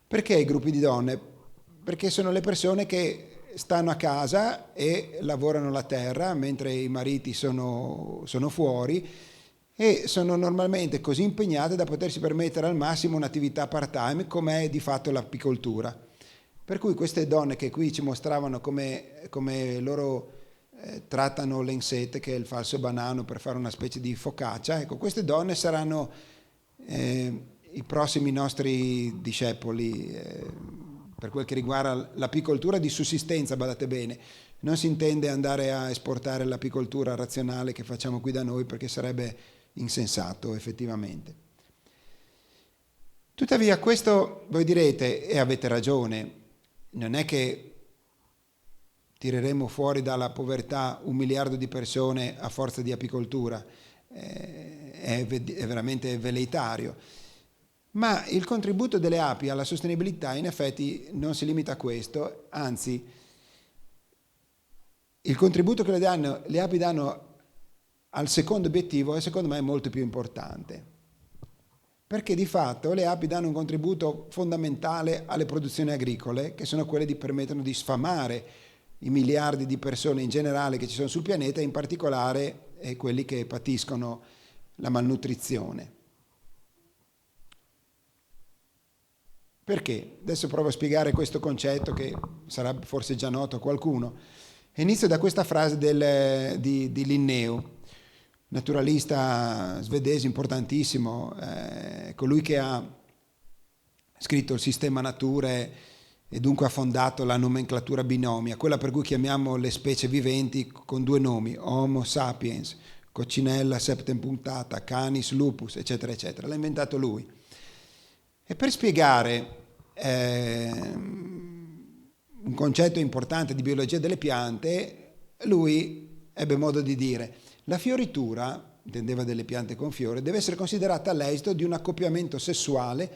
Speaker 5: Perché i gruppi di donne? Perché sono le persone che stanno a casa e lavorano la terra mentre i mariti sono fuori, e sono normalmente così impegnate da potersi permettere al massimo un'attività part-time come è di fatto l'apicoltura. Per cui queste donne che qui ci mostravano come loro trattano l'ensete, che è il falso banano, per fare una specie di focaccia, ecco, queste donne saranno i prossimi nostri discepoli per quel che riguarda l'apicoltura di sussistenza, badate bene. Non si intende andare a esportare l'apicoltura razionale che facciamo qui da noi, perché sarebbe insensato effettivamente. Tuttavia questo, voi direte, e avete ragione, non è che tireremo fuori dalla povertà 1 miliardo di persone a forza di apicoltura, è veramente velleitario. Ma il contributo delle api alla sostenibilità in effetti non si limita a questo, anzi il contributo che le api danno al secondo obiettivo è, secondo me, molto più importante, perché di fatto le api danno un contributo fondamentale alle produzioni agricole, che sono quelle che permettono di sfamare i miliardi di persone in generale che ci sono sul pianeta, e in particolare quelli che patiscono la malnutrizione. Perché? Adesso provo a spiegare questo concetto che sarà forse già noto a qualcuno. Inizio da questa frase di Linneo, naturalista svedese importantissimo, colui che ha scritto il Sistema Naturae e dunque ha fondato la nomenclatura binomia, quella per cui chiamiamo le specie viventi con 2 nomi, Homo sapiens, Coccinella septempunctata, Canis lupus, eccetera, eccetera. L'ha inventato lui. E per spiegare un concetto importante di biologia delle piante, lui ebbe modo di dire: la fioritura, intendeva delle piante con fiore, deve essere considerata l'esito di un accoppiamento sessuale,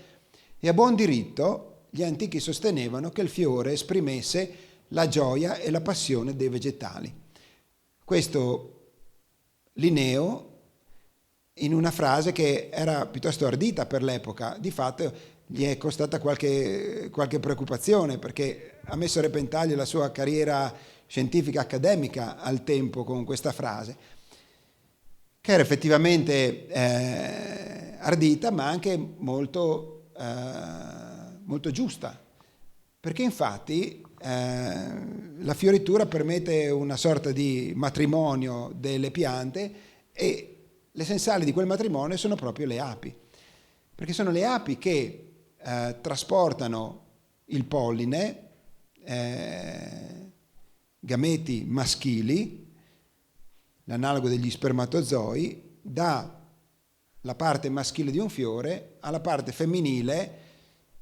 Speaker 5: e a buon diritto gli antichi sostenevano che il fiore esprimesse la gioia e la passione dei vegetali. Questo Linneo, in una frase che era piuttosto ardita per l'epoca, di fatto gli è costata qualche preoccupazione, perché ha messo a repentaglio la sua carriera scientifica accademica al tempo con questa frase, che era effettivamente ardita, ma anche molto giusta, perché infatti la fioritura permette una sorta di matrimonio delle piante, e l'essenziale di quel matrimonio sono proprio le api, perché sono le api che trasportano il polline gameti maschili, l'analogo degli spermatozoi, dalla parte maschile di un fiore alla parte femminile,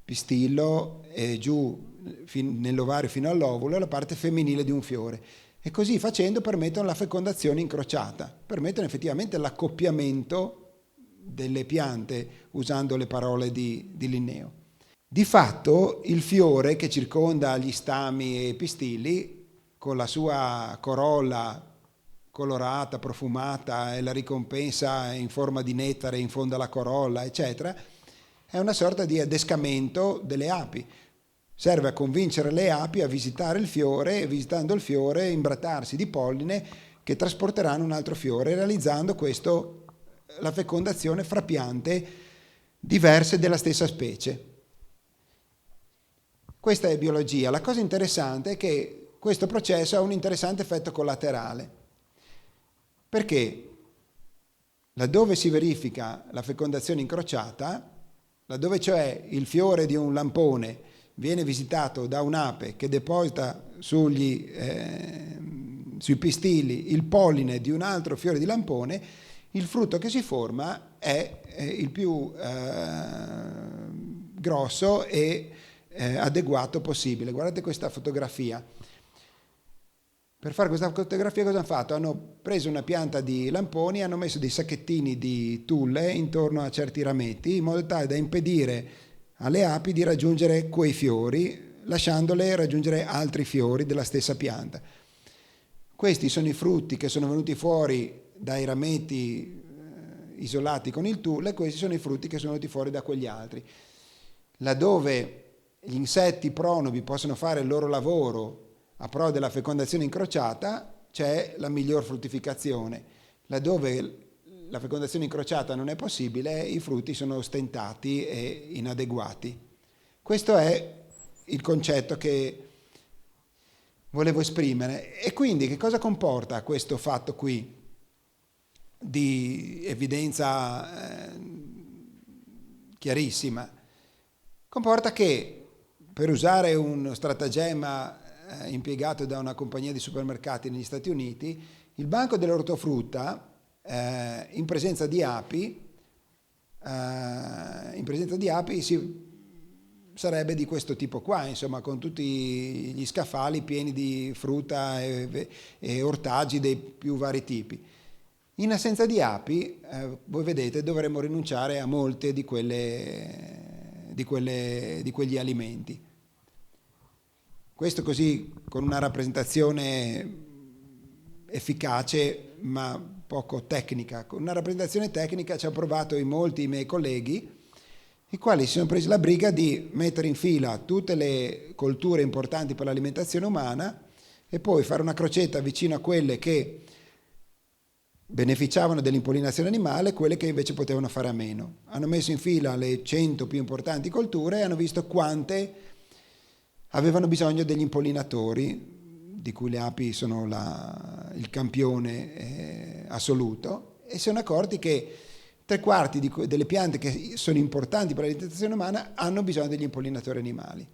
Speaker 5: pistillo e giù nell'ovario fino all'ovulo, la parte femminile di un fiore. E così facendo permettono la fecondazione incrociata, permettono effettivamente l'accoppiamento delle piante, usando le parole di Linneo. Di fatto il fiore che circonda gli stami e i pistili, con la sua corolla colorata, profumata e la ricompensa in forma di nettare in fondo alla corolla, eccetera, è una sorta di adescamento delle api. Serve a convincere le api a visitare il fiore e, visitando il fiore, imbrattarsi di polline che trasporteranno un altro fiore, realizzando questo la fecondazione fra piante diverse della stessa specie. Questa è biologia. La cosa interessante è che questo processo ha un interessante effetto collaterale, perché laddove si verifica la fecondazione incrociata, laddove cioè il fiore di un lampone viene visitato da un'ape che deposita sui pistili il polline di un altro fiore di lampone, il frutto che si forma è il più grosso e adeguato possibile. Guardate questa fotografia. Per fare questa fotografia cosa hanno fatto? Hanno preso una pianta di lamponi e hanno messo dei sacchettini di tulle intorno a certi rametti, in modo tale da impedire alle api di raggiungere quei fiori, lasciandole raggiungere altri fiori della stessa pianta. Questi sono i frutti che sono venuti fuori dai rametti isolati con il tulle, e questi sono i frutti che sono venuti fuori da quegli altri. Laddove gli insetti pronubi possono fare il loro lavoro a pro della fecondazione incrociata, c'è la miglior fruttificazione. Laddove la fecondazione incrociata non è possibile, i frutti sono stentati e inadeguati. Questo è il concetto che volevo esprimere. E quindi che cosa comporta questo fatto qui di evidenza chiarissima? Comporta che, per usare uno stratagemma impiegato da una compagnia di supermercati negli Stati Uniti, il banco dell'ortofrutta in presenza di api sarebbe di questo tipo qua, insomma, con tutti gli scaffali pieni di frutta e ortaggi dei più vari tipi. In assenza di api, voi vedete, dovremmo rinunciare a molte di quegli alimenti. Questo così con una rappresentazione efficace ma poco tecnica. Con una rappresentazione tecnica ci hanno provato molti miei colleghi, i quali si sono presi la briga di mettere in fila tutte le colture importanti per l'alimentazione umana e poi fare una crocetta vicino a quelle che beneficiavano dell'impollinazione animale e quelle che invece potevano fare a meno. Hanno messo in fila le 100 più importanti colture e hanno visto quante avevano bisogno degli impollinatori, di cui le api sono il campione assoluto, e si sono accorti che 3/4 delle piante che sono importanti per l'alimentazione umana hanno bisogno degli impollinatori animali.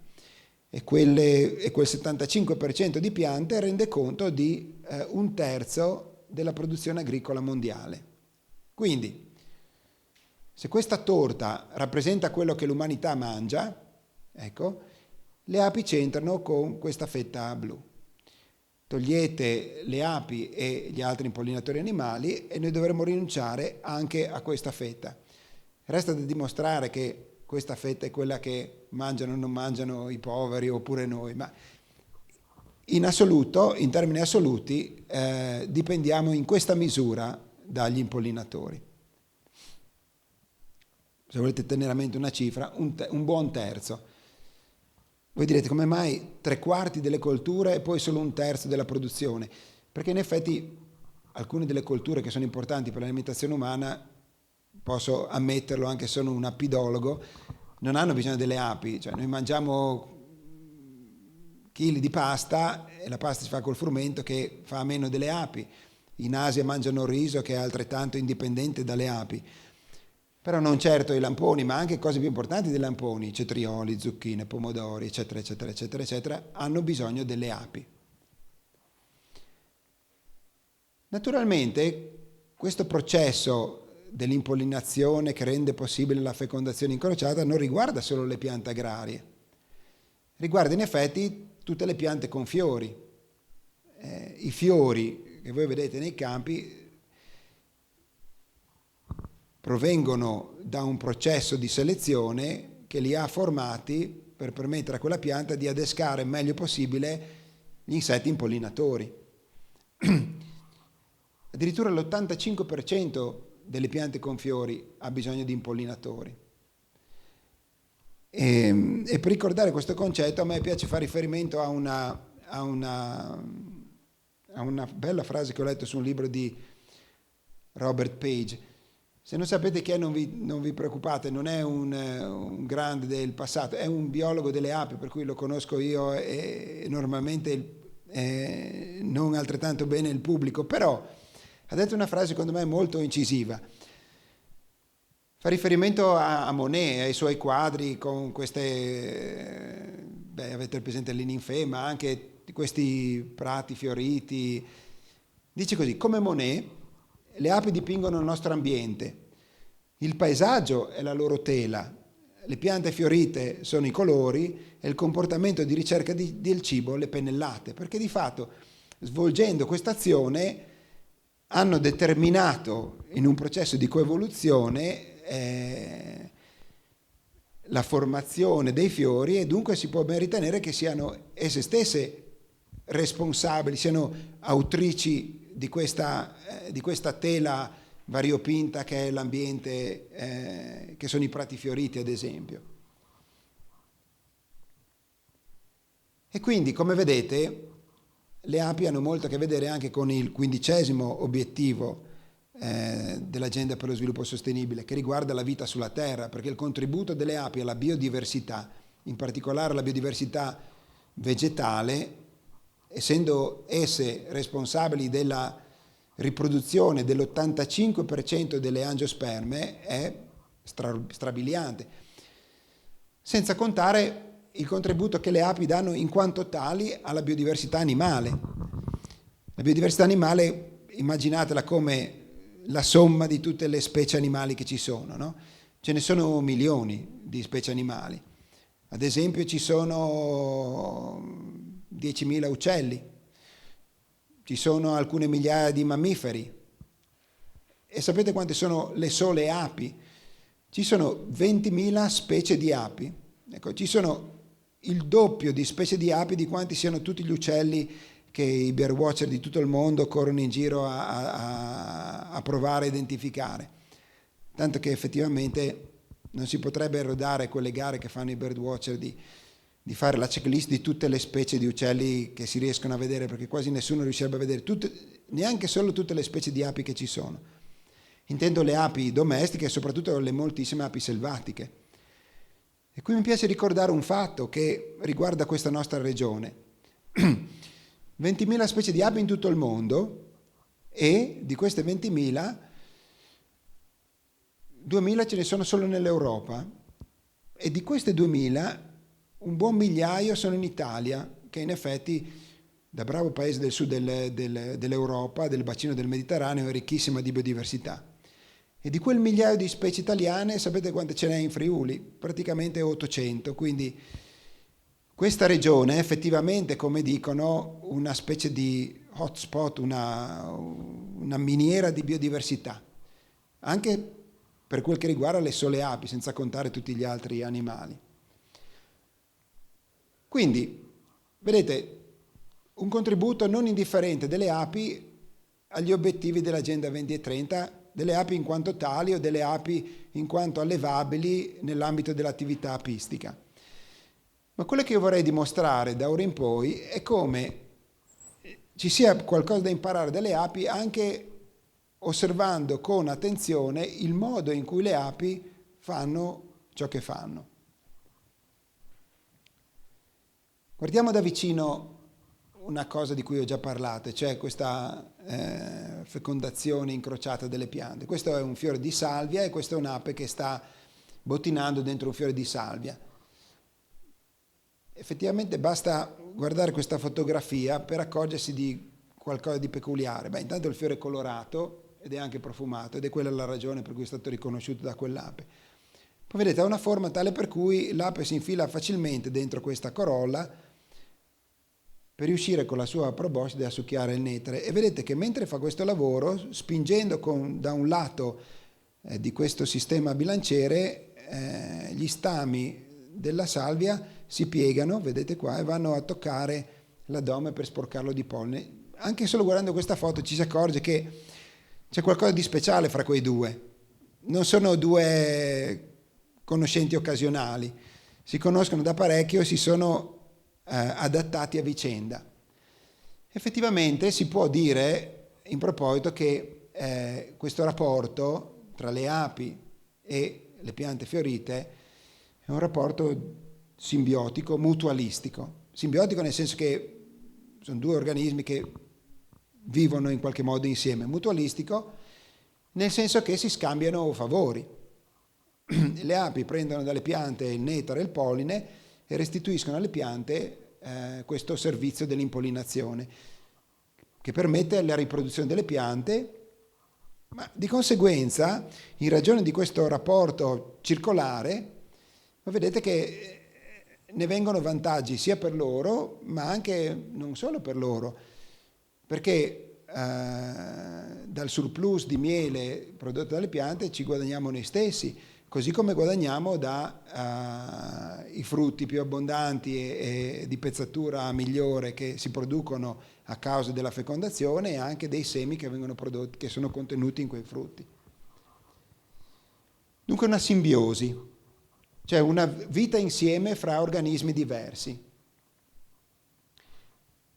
Speaker 5: E quel 75% di piante rende conto di 1/3 della produzione agricola mondiale. Quindi, se questa torta rappresenta quello che l'umanità mangia, ecco, le api c'entrano con questa fetta blu. Togliete le api e gli altri impollinatori animali e noi dovremmo rinunciare anche a questa fetta. Resta da dimostrare che questa fetta è quella che mangiano o non mangiano i poveri oppure noi, ma in assoluto, in termini assoluti, dipendiamo in questa misura dagli impollinatori. Se volete tenere a mente una cifra, un buon terzo. Voi direte, come mai 3/4 delle colture e poi solo 1/3 della produzione? Perché in effetti alcune delle colture che sono importanti per l'alimentazione umana, posso ammetterlo anche se sono un apidologo, non hanno bisogno delle api. Cioè, noi mangiamo chili di pasta e la pasta si fa col frumento che fa a meno delle api. In Asia mangiano il riso che è altrettanto indipendente dalle api. però non certo i lamponi, ma anche cose più importanti dei lamponi, cetrioli, zucchine, pomodori, eccetera, eccetera, eccetera, eccetera, hanno bisogno delle api. Naturalmente questo processo dell'impollinazione che rende possibile la fecondazione incrociata non riguarda solo le piante agrarie, riguarda in effetti tutte le piante con fiori. I fiori che voi vedete nei campi provengono da un processo di selezione che li ha formati per permettere a quella pianta di adescare il meglio possibile gli insetti impollinatori. Addirittura l'85% delle piante con fiori ha bisogno di impollinatori. E per ricordare questo concetto a me piace fare riferimento a una bella frase che ho letto su un libro di Robert Page. Se non sapete chi è non vi preoccupate, non è un grande del passato, è un biologo delle api, per cui lo conosco io e normalmente non altrettanto bene il pubblico, però ha detto una frase secondo me molto incisiva. Fa riferimento a Monet, ai suoi quadri con queste, avete presente le ninfee, ma anche questi prati fioriti. Dice così: come Monet, le api dipingono il nostro ambiente, il paesaggio è la loro tela, le piante fiorite sono i colori e il comportamento di ricerca del cibo le pennellate, perché di fatto svolgendo questa azione hanno determinato in un processo di coevoluzione la formazione dei fiori, e dunque si può ben ritenere che siano esse stesse responsabili, siano autrici di questa tela variopinta che è l'ambiente, che sono i prati fioriti ad esempio. E quindi, come vedete, le api hanno molto a che vedere anche con il 15° obiettivo dell'agenda per lo sviluppo sostenibile, che riguarda la vita sulla Terra, perché il contributo delle api alla biodiversità, in particolare alla biodiversità vegetale, essendo esse responsabili della riproduzione dell'85% delle angiosperme, è strabiliante. Senza contare il contributo che le api danno in quanto tali alla biodiversità animale. La biodiversità animale, immaginatela come la somma di tutte le specie animali che ci sono, no? Ce ne sono milioni di specie animali. Ad esempio ci sono 10.000 uccelli, ci sono alcune migliaia di mammiferi. E sapete quante sono le sole api? Ci sono 20.000 specie di api. Ecco, ci sono il doppio di specie di api di quanti siano tutti gli uccelli che i birdwatcher di tutto il mondo corrono in giro a provare a identificare. Tanto che effettivamente non si potrebbe erodare quelle gare che fanno i birdwatcher di fare la checklist di tutte le specie di uccelli che si riescono a vedere, perché quasi nessuno riuscirebbe a vedere neanche solo tutte le specie di api che ci sono. Intendo le api domestiche e soprattutto le moltissime api selvatiche. E qui mi piace ricordare un fatto che riguarda questa nostra regione. 20.000 specie di api in tutto il mondo, e di queste 20.000, 2.000 ce ne sono solo nell'Europa, e di queste 2.000 un buon migliaio sono in Italia, che in effetti, da bravo paese del sud dell'Europa, del bacino del Mediterraneo, è ricchissima di biodiversità. E di quel migliaio di specie italiane, sapete quante ce n'è in Friuli? Praticamente 800, quindi questa regione è effettivamente, come dicono, una specie di hotspot, una miniera di biodiversità, anche per quel che riguarda le sole api, senza contare tutti gli altri animali. Quindi, vedete, un contributo non indifferente delle api agli obiettivi dell'Agenda 2030, delle api in quanto tali o delle api in quanto allevabili nell'ambito dell'attività apistica. Ma quello che io vorrei dimostrare da ora in poi è come ci sia qualcosa da imparare dalle api, anche osservando con attenzione il modo in cui le api fanno ciò che fanno. Guardiamo da vicino una cosa di cui ho già parlato, cioè questa fecondazione incrociata delle piante. Questo è un fiore di salvia e questa è un'ape che sta bottinando dentro un fiore di salvia. Effettivamente basta guardare questa fotografia per accorgersi di qualcosa di peculiare. Beh, intanto il fiore è colorato ed è anche profumato, ed è quella la ragione per cui è stato riconosciuto da quell'ape. Poi vedete, ha una forma tale per cui l'ape si infila facilmente dentro questa corolla per riuscire con la sua proboscide a succhiare il nettare. E vedete che mentre fa questo lavoro, spingendo da un lato di questo sistema bilanciere, gli stami della salvia si piegano, vedete qua, e vanno a toccare l'addome per sporcarlo di polline. Anche solo guardando questa foto ci si accorge che c'è qualcosa di speciale fra quei due. Non sono due conoscenti occasionali, si conoscono da parecchio e si sono adattati a vicenda. Effettivamente si può dire in proposito che questo rapporto tra le api e le piante fiorite è un rapporto simbiotico, mutualistico. Simbiotico nel senso che sono due organismi che vivono in qualche modo insieme. Mutualistico nel senso che si scambiano favori. Le api prendono dalle piante il nettare e il polline e restituiscono alle piante questo servizio dell'impollinazione che permette la riproduzione delle piante, ma di conseguenza, in ragione di questo rapporto circolare, vedete che ne vengono vantaggi sia per loro, ma anche non solo per loro, perché dal surplus di miele prodotto dalle piante ci guadagniamo noi stessi, così come guadagniamo i frutti più abbondanti e di pezzatura migliore che si producono a causa della fecondazione, e anche dei semi che vengono prodotti, che sono contenuti in quei frutti. Dunque una simbiosi, cioè una vita insieme fra organismi diversi.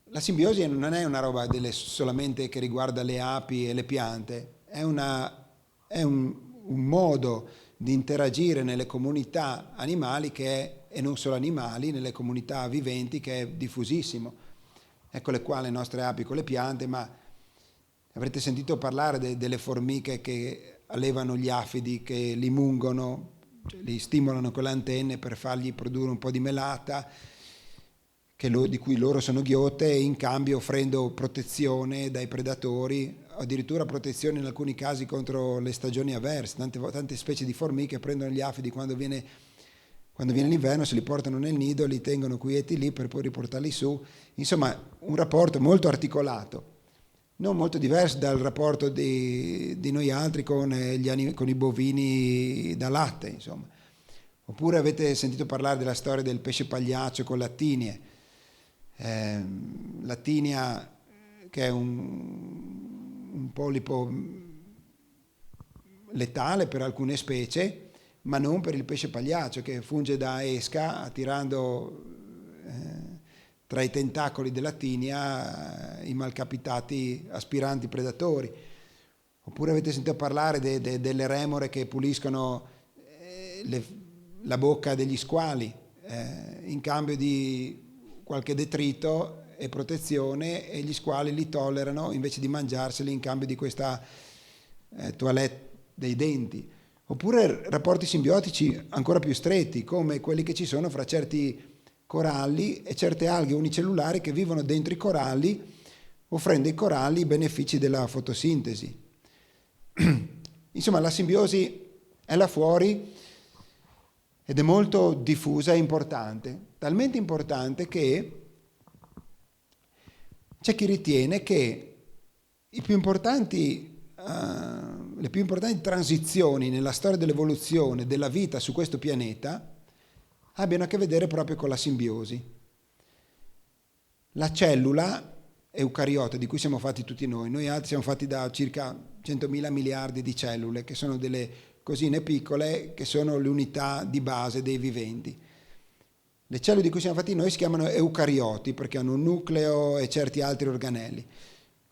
Speaker 5: La simbiosi non è una roba solamente che riguarda le api e le piante, è un modo di interagire nelle comunità animali e non solo animali, nelle comunità viventi, che è diffusissimo. Eccole qua le nostre api con le piante, ma avrete sentito parlare delle formiche che allevano gli afidi, che li mungono, cioè li stimolano con le antenne per fargli produrre un po' di melata, di cui loro sono ghiotte, e in cambio offrendo protezione dai predatori, addirittura protezione in alcuni casi contro le stagioni avverse. Tante specie di formiche prendono gli afidi quando viene l'inverno, se li portano nel nido, li tengono quieti lì per poi riportarli su. Insomma, un rapporto molto articolato, non molto diverso dal rapporto di noi altri con i bovini da latte, insomma. Oppure avete sentito parlare della storia del pesce pagliaccio con l'attinie. L'attinia, che è un polipo letale per alcune specie, ma non per il pesce pagliaccio, che funge da esca, attirando tra i tentacoli dell'attinia i malcapitati aspiranti predatori. Oppure avete sentito parlare delle remore che puliscono la bocca degli squali in cambio di qualche detrito e protezione, e gli squali li tollerano invece di mangiarseli in cambio di questa toilette dei denti. Oppure rapporti simbiotici ancora più stretti, come quelli che ci sono fra certi coralli e certe alghe unicellulari che vivono dentro i coralli, offrendo ai coralli i benefici della fotosintesi. Insomma, la simbiosi è là fuori ed è molto diffusa e importante, talmente importante che c'è chi ritiene che le più importanti transizioni nella storia dell'evoluzione della vita su questo pianeta abbiano a che vedere proprio con la simbiosi. La cellula eucariota di cui siamo fatti tutti noi altri siamo fatti da circa 100.000 miliardi di cellule, che sono delle cosine piccole, che sono le unità di base dei viventi. Le cellule di cui siamo fatti noi si chiamano eucarioti perché hanno un nucleo e certi altri organelli.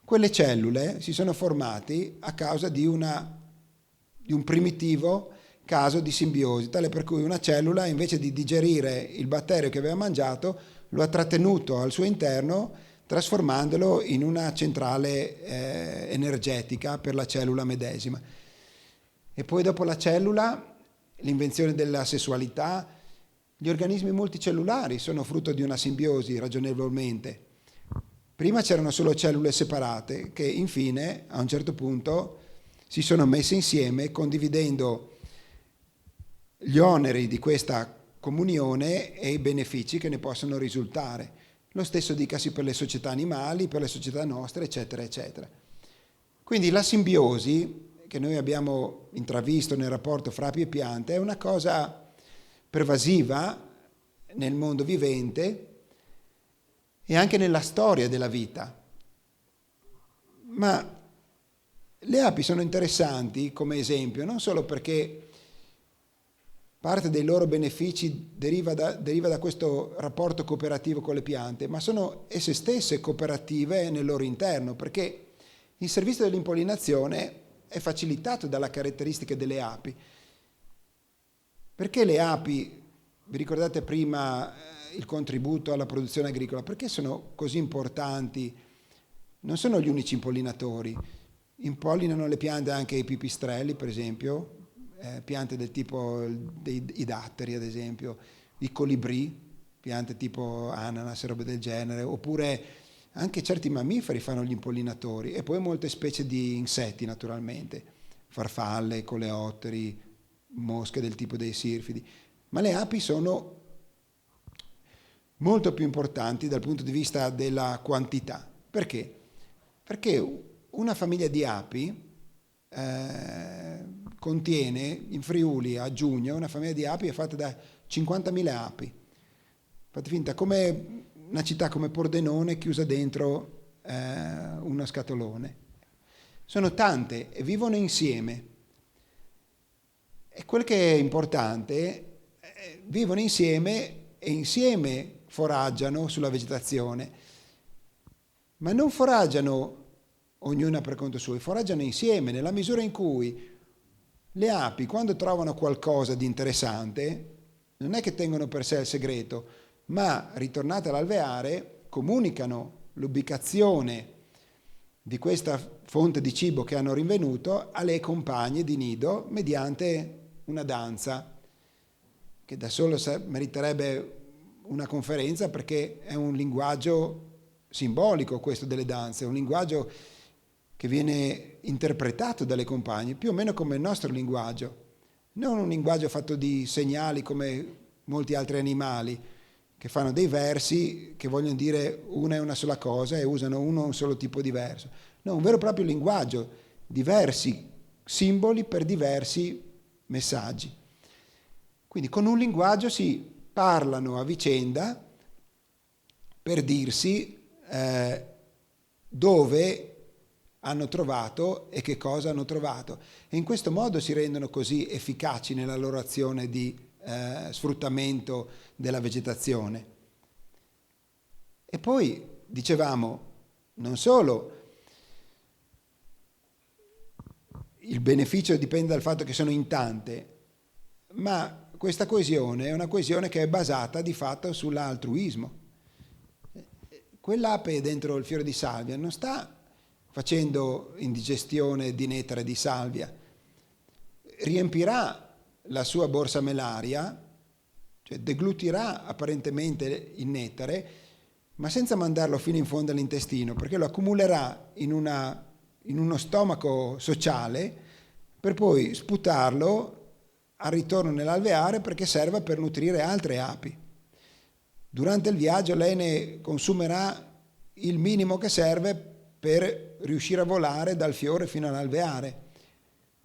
Speaker 5: Quelle cellule si sono formate a causa di un primitivo caso di simbiosi, tale per cui una cellula, invece di digerire il batterio che aveva mangiato, lo ha trattenuto al suo interno trasformandolo in una centrale energetica per la cellula medesima. E poi dopo la cellula, l'invenzione della sessualità, gli organismi multicellulari sono frutto di una simbiosi ragionevolmente. Prima c'erano solo cellule separate che infine a un certo punto si sono messe insieme condividendo gli oneri di questa comunione e i benefici che ne possono risultare. Lo stesso dicasi per le società animali, per le società nostre, eccetera, eccetera. Quindi la simbiosi che noi abbiamo intravisto nel rapporto fra api e piante è una cosa pervasiva nel mondo vivente e anche nella storia della vita. Ma le api sono interessanti come esempio non solo perché parte dei loro benefici deriva da questo rapporto cooperativo con le piante, ma sono esse stesse cooperative nel loro interno, perché il servizio dell'impollinazione è facilitato dalle caratteristiche delle api. Perché le api, vi ricordate prima il contributo alla produzione agricola, perché sono così importanti? Non sono gli unici impollinatori, impollinano le piante anche i pipistrelli, per esempio, piante del tipo i datteri, ad esempio, i colibrì, piante tipo ananas e robe del genere, oppure anche certi mammiferi fanno gli impollinatori, e poi molte specie di insetti naturalmente, farfalle, coleotteri, mosche del tipo dei sirfidi. Ma le api sono molto più importanti dal punto di vista della quantità. Perché? Perché una famiglia di api contiene, in Friuli a giugno, una famiglia di api è fatta da 50.000 api. Fate finta, come una città come Pordenone chiusa dentro uno scatolone. Sono tante e vivono insieme. E quel che è importante, vivono insieme e insieme foraggiano sulla vegetazione, ma non foraggiano ognuna per conto suo, foraggiano insieme nella misura in cui le api, quando trovano qualcosa di interessante, non è che tengono per sé il segreto, ma ritornate all'alveare comunicano l'ubicazione di questa fonte di cibo che hanno rinvenuto alle compagne di nido mediante una danza che da solo meriterebbe una conferenza, perché è un linguaggio simbolico questo delle danze, è un linguaggio che viene interpretato dalle compagne più o meno come il nostro linguaggio, non un linguaggio fatto di segnali come molti altri animali che fanno dei versi che vogliono dire una e una sola cosa e usano un solo tipo di verso. No, un vero e proprio linguaggio, diversi simboli per diversi messaggi. Quindi con un linguaggio si parlano a vicenda per dirsi dove hanno trovato e che cosa hanno trovato, e in questo modo si rendono così efficaci nella loro azione di sfruttamento della vegetazione. E poi dicevamo, non solo il beneficio dipende dal fatto che sono in tante, ma questa coesione è una coesione che è basata di fatto sull'altruismo. Quell'ape dentro il fiore di salvia non sta facendo indigestione di nettare di salvia, riempirà la sua borsa malaria, cioè deglutirà apparentemente il nettare, ma senza mandarlo fino in fondo all'intestino, perché lo accumulerà in uno stomaco sociale per poi sputarlo al ritorno nell'alveare, perché serva per nutrire altre api. Durante il viaggio lei ne consumerà il minimo che serve per riuscire a volare dal fiore fino all'alveare,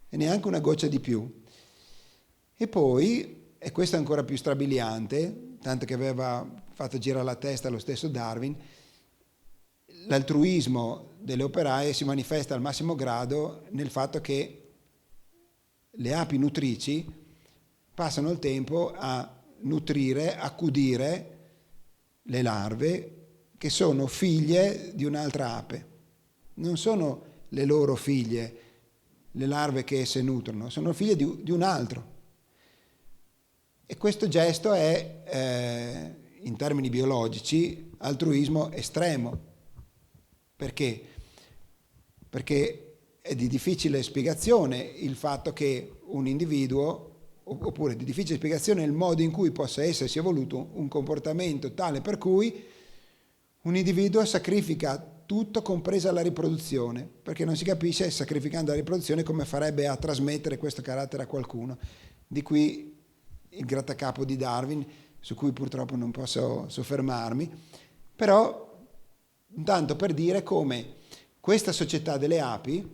Speaker 5: e neanche una goccia di più. E poi, e questo è ancora più strabiliante, tanto che aveva fatto girare la testa lo stesso Darwin, l'altruismo delle operaie si manifesta al massimo grado nel fatto che le api nutrici passano il tempo a nutrire, accudire le larve che sono figlie di un'altra ape. Non sono le loro figlie, le larve che esse nutrono, sono figlie di un altro. E questo gesto è, in termini biologici, altruismo estremo. Perché? Perché è di difficile spiegazione il fatto che un individuo, oppure di difficile spiegazione il modo in cui possa essersi evoluto un comportamento tale per cui un individuo sacrifica tutto, compresa la riproduzione, perché non si capisce, sacrificando la riproduzione, come farebbe a trasmettere questo carattere a qualcuno. Di qui il grattacapo di Darwin, su cui purtroppo non posso soffermarmi, però intanto per dire come questa società delle api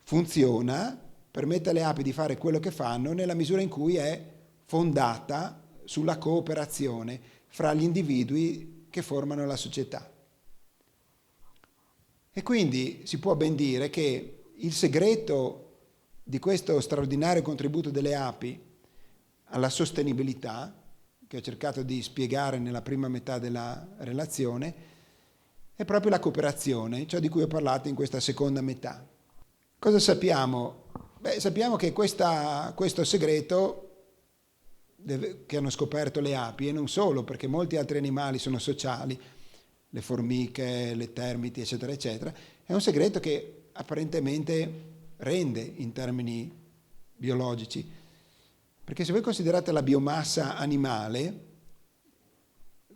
Speaker 5: funziona, permette alle api di fare quello che fanno nella misura in cui è fondata sulla cooperazione fra gli individui che formano la società. E quindi si può ben dire che il segreto di questo straordinario contributo delle api alla sostenibilità, che ho cercato di spiegare nella prima metà della relazione, è proprio la cooperazione, ciò di cui ho parlato in questa seconda metà. Cosa sappiamo? Beh, sappiamo che questo segreto che hanno scoperto le api, e non solo, perché molti altri animali sono sociali, le formiche, le termiti, eccetera, eccetera, è un segreto che apparentemente rende in termini biologici. Perché se voi considerate la biomassa animale,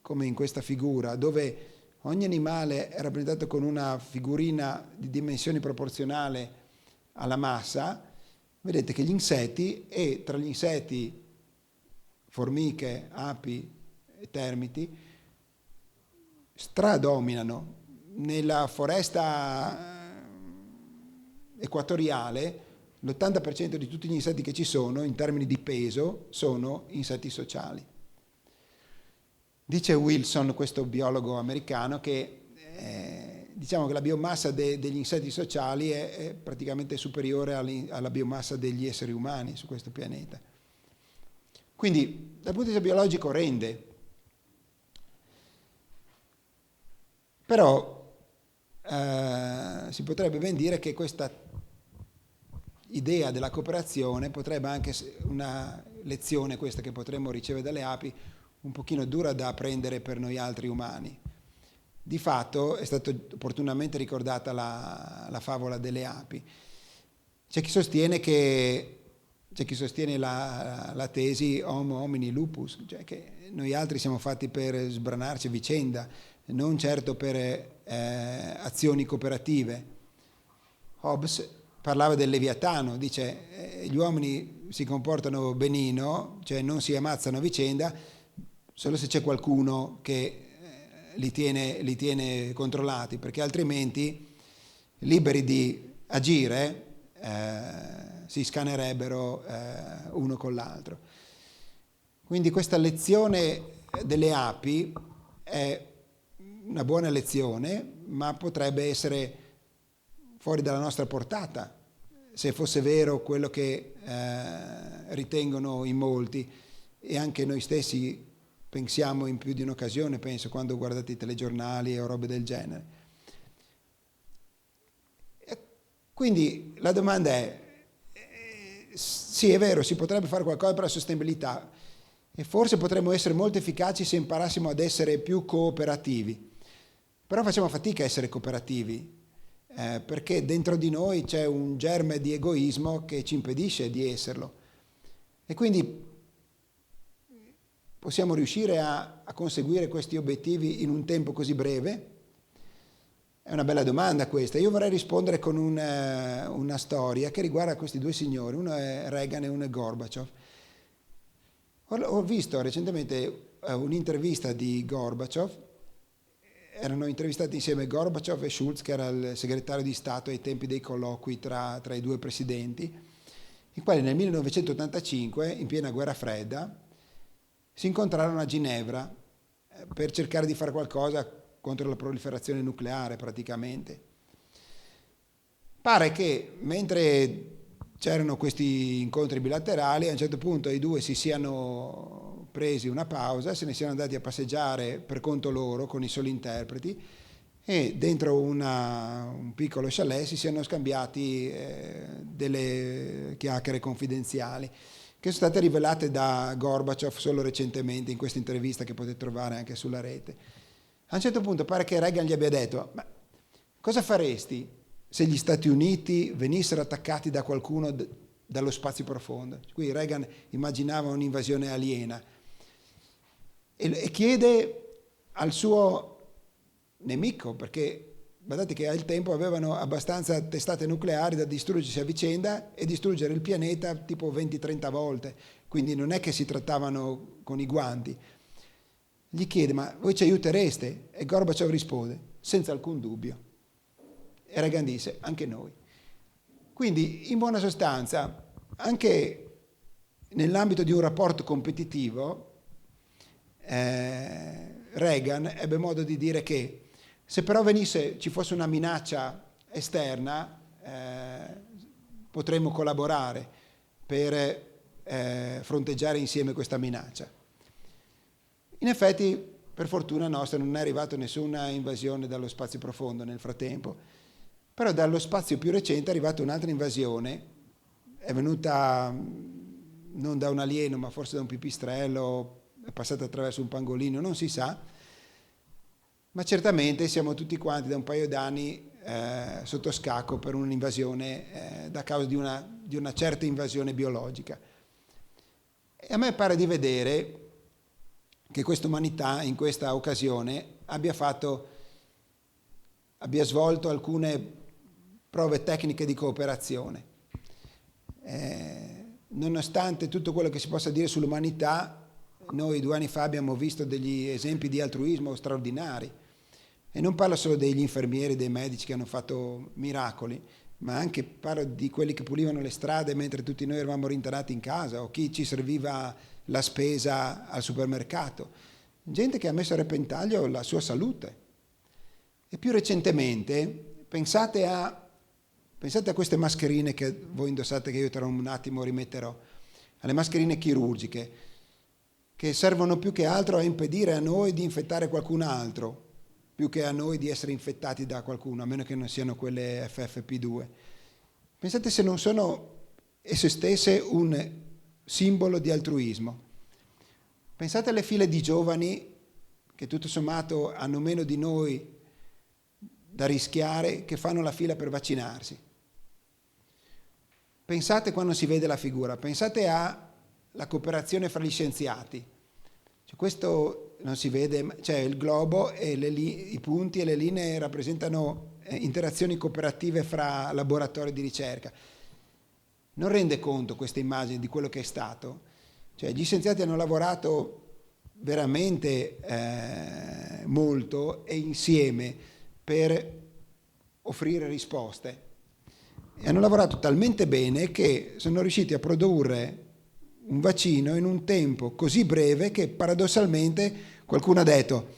Speaker 5: come in questa figura, dove ogni animale è rappresentato con una figurina di dimensioni proporzionale alla massa, vedete che gli insetti, e tra gli insetti, formiche, api e termiti, stradominano. Nella foresta equatoriale l'80% di tutti gli insetti che ci sono, in termini di peso, sono insetti sociali. Dice Wilson, questo biologo americano, che diciamo che la biomassa degli insetti sociali è praticamente superiore alla biomassa degli esseri umani su questo pianeta. Quindi dal punto di vista biologico rende. Però si potrebbe ben dire che questa idea della cooperazione potrebbe anche essere una lezione, questa che potremmo ricevere dalle api, un pochino dura da apprendere per noi altri umani. Di fatto è stata opportunamente ricordata la favola delle api. C'è chi sostiene la tesi homo homini lupus, cioè che noi altri siamo fatti per sbranarci a vicenda, non certo per azioni cooperative. Hobbes parlava del Leviatano, dice gli uomini si comportano benino, cioè non si ammazzano a vicenda, solo se c'è qualcuno che li tiene controllati, perché altrimenti, liberi di agire, si scanerebbero uno con l'altro. Quindi questa lezione delle api è una buona lezione, ma potrebbe essere fuori dalla nostra portata, se fosse vero quello che ritengono in molti, e anche noi stessi pensiamo in più di un'occasione, penso, quando guardate i telegiornali o robe del genere. Quindi la domanda è, sì, è vero, si potrebbe fare qualcosa per la sostenibilità, e forse potremmo essere molto efficaci se imparassimo ad essere più cooperativi. Però facciamo fatica a essere cooperativi, perché dentro di noi c'è un germe di egoismo che ci impedisce di esserlo. E quindi possiamo riuscire a conseguire questi obiettivi in un tempo così breve? È una bella domanda questa. Io vorrei rispondere con una storia che riguarda questi due signori, uno è Reagan e uno è Gorbaciov. Ho visto recentemente un'intervista di Gorbaciov. Erano intervistati insieme Gorbaciov e Schulz, che era il segretario di Stato ai tempi dei colloqui tra i due presidenti, i quali nel 1985, in piena guerra fredda, si incontrarono a Ginevra per cercare di fare qualcosa contro la proliferazione nucleare, praticamente. Pare che mentre c'erano questi incontri bilaterali, a un certo punto i due si siano presi una pausa, se ne siano andati a passeggiare per conto loro con i soli interpreti, e dentro un piccolo chalet si siano scambiati delle chiacchiere confidenziali che sono state rivelate da Gorbaciov solo recentemente in questa intervista che potete trovare anche sulla rete. A un certo punto pare che Reagan gli abbia detto: ma Cosa faresti se gli Stati Uniti venissero attaccati da qualcuno dallo spazio profondo? Qui Reagan immaginava un'invasione aliena e chiede al suo nemico, perché guardate che al tempo avevano abbastanza testate nucleari da distruggersi a vicenda e distruggere il pianeta tipo 20-30 volte, quindi non è che si trattavano con i guanti. Gli chiede: ma voi ci aiutereste? E Gorbaciov risponde: senza alcun dubbio. E Reagan disse: anche noi. Quindi in buona sostanza, anche nell'ambito di un rapporto competitivo, Reagan ebbe modo di dire che se però ci fosse una minaccia esterna, potremmo collaborare per fronteggiare insieme questa minaccia. In effetti, per fortuna nostra, non è arrivata nessuna invasione dallo spazio profondo nel frattempo, però dallo spazio più recente è arrivata un'altra invasione, è venuta non da un alieno, ma forse da un pipistrello, è passata attraverso un pangolino, non si sa, ma certamente siamo tutti quanti da un paio d'anni sotto scacco per un'invasione da causa di una certa invasione biologica. E a me pare di vedere che questa umanità in questa occasione abbia svolto alcune prove tecniche di cooperazione. Nonostante tutto quello che si possa dire sull'umanità, noi 2 anni fa abbiamo visto degli esempi di altruismo straordinari. E non parlo solo degli infermieri, dei medici che hanno fatto miracoli, ma anche parlo di quelli che pulivano le strade mentre tutti noi eravamo rintanati in casa, o chi ci serviva la spesa al supermercato. Gente che ha messo a repentaglio la sua salute. E più recentemente, pensate a queste mascherine che voi indossate, che io tra un attimo rimetterò, alle mascherine chirurgiche, che servono più che altro a impedire a noi di infettare qualcun altro, più che a noi di essere infettati da qualcuno, a meno che non siano quelle FFP2. Pensate se non sono esse stesse un simbolo di altruismo. Pensate alle file di giovani che tutto sommato hanno meno di noi da rischiare, che fanno la fila per vaccinarsi. Pensate quando si vede la figura, pensate alla cooperazione fra gli scienziati. Questo non si vede, cioè il globo e i punti e le linee rappresentano interazioni cooperative fra laboratori di ricerca. Non rende conto questa immagine di quello che è stato? Cioè, gli scienziati hanno lavorato veramente molto e insieme per offrire risposte. E hanno lavorato talmente bene che sono riusciti a produrre un vaccino in un tempo così breve che paradossalmente qualcuno ha detto: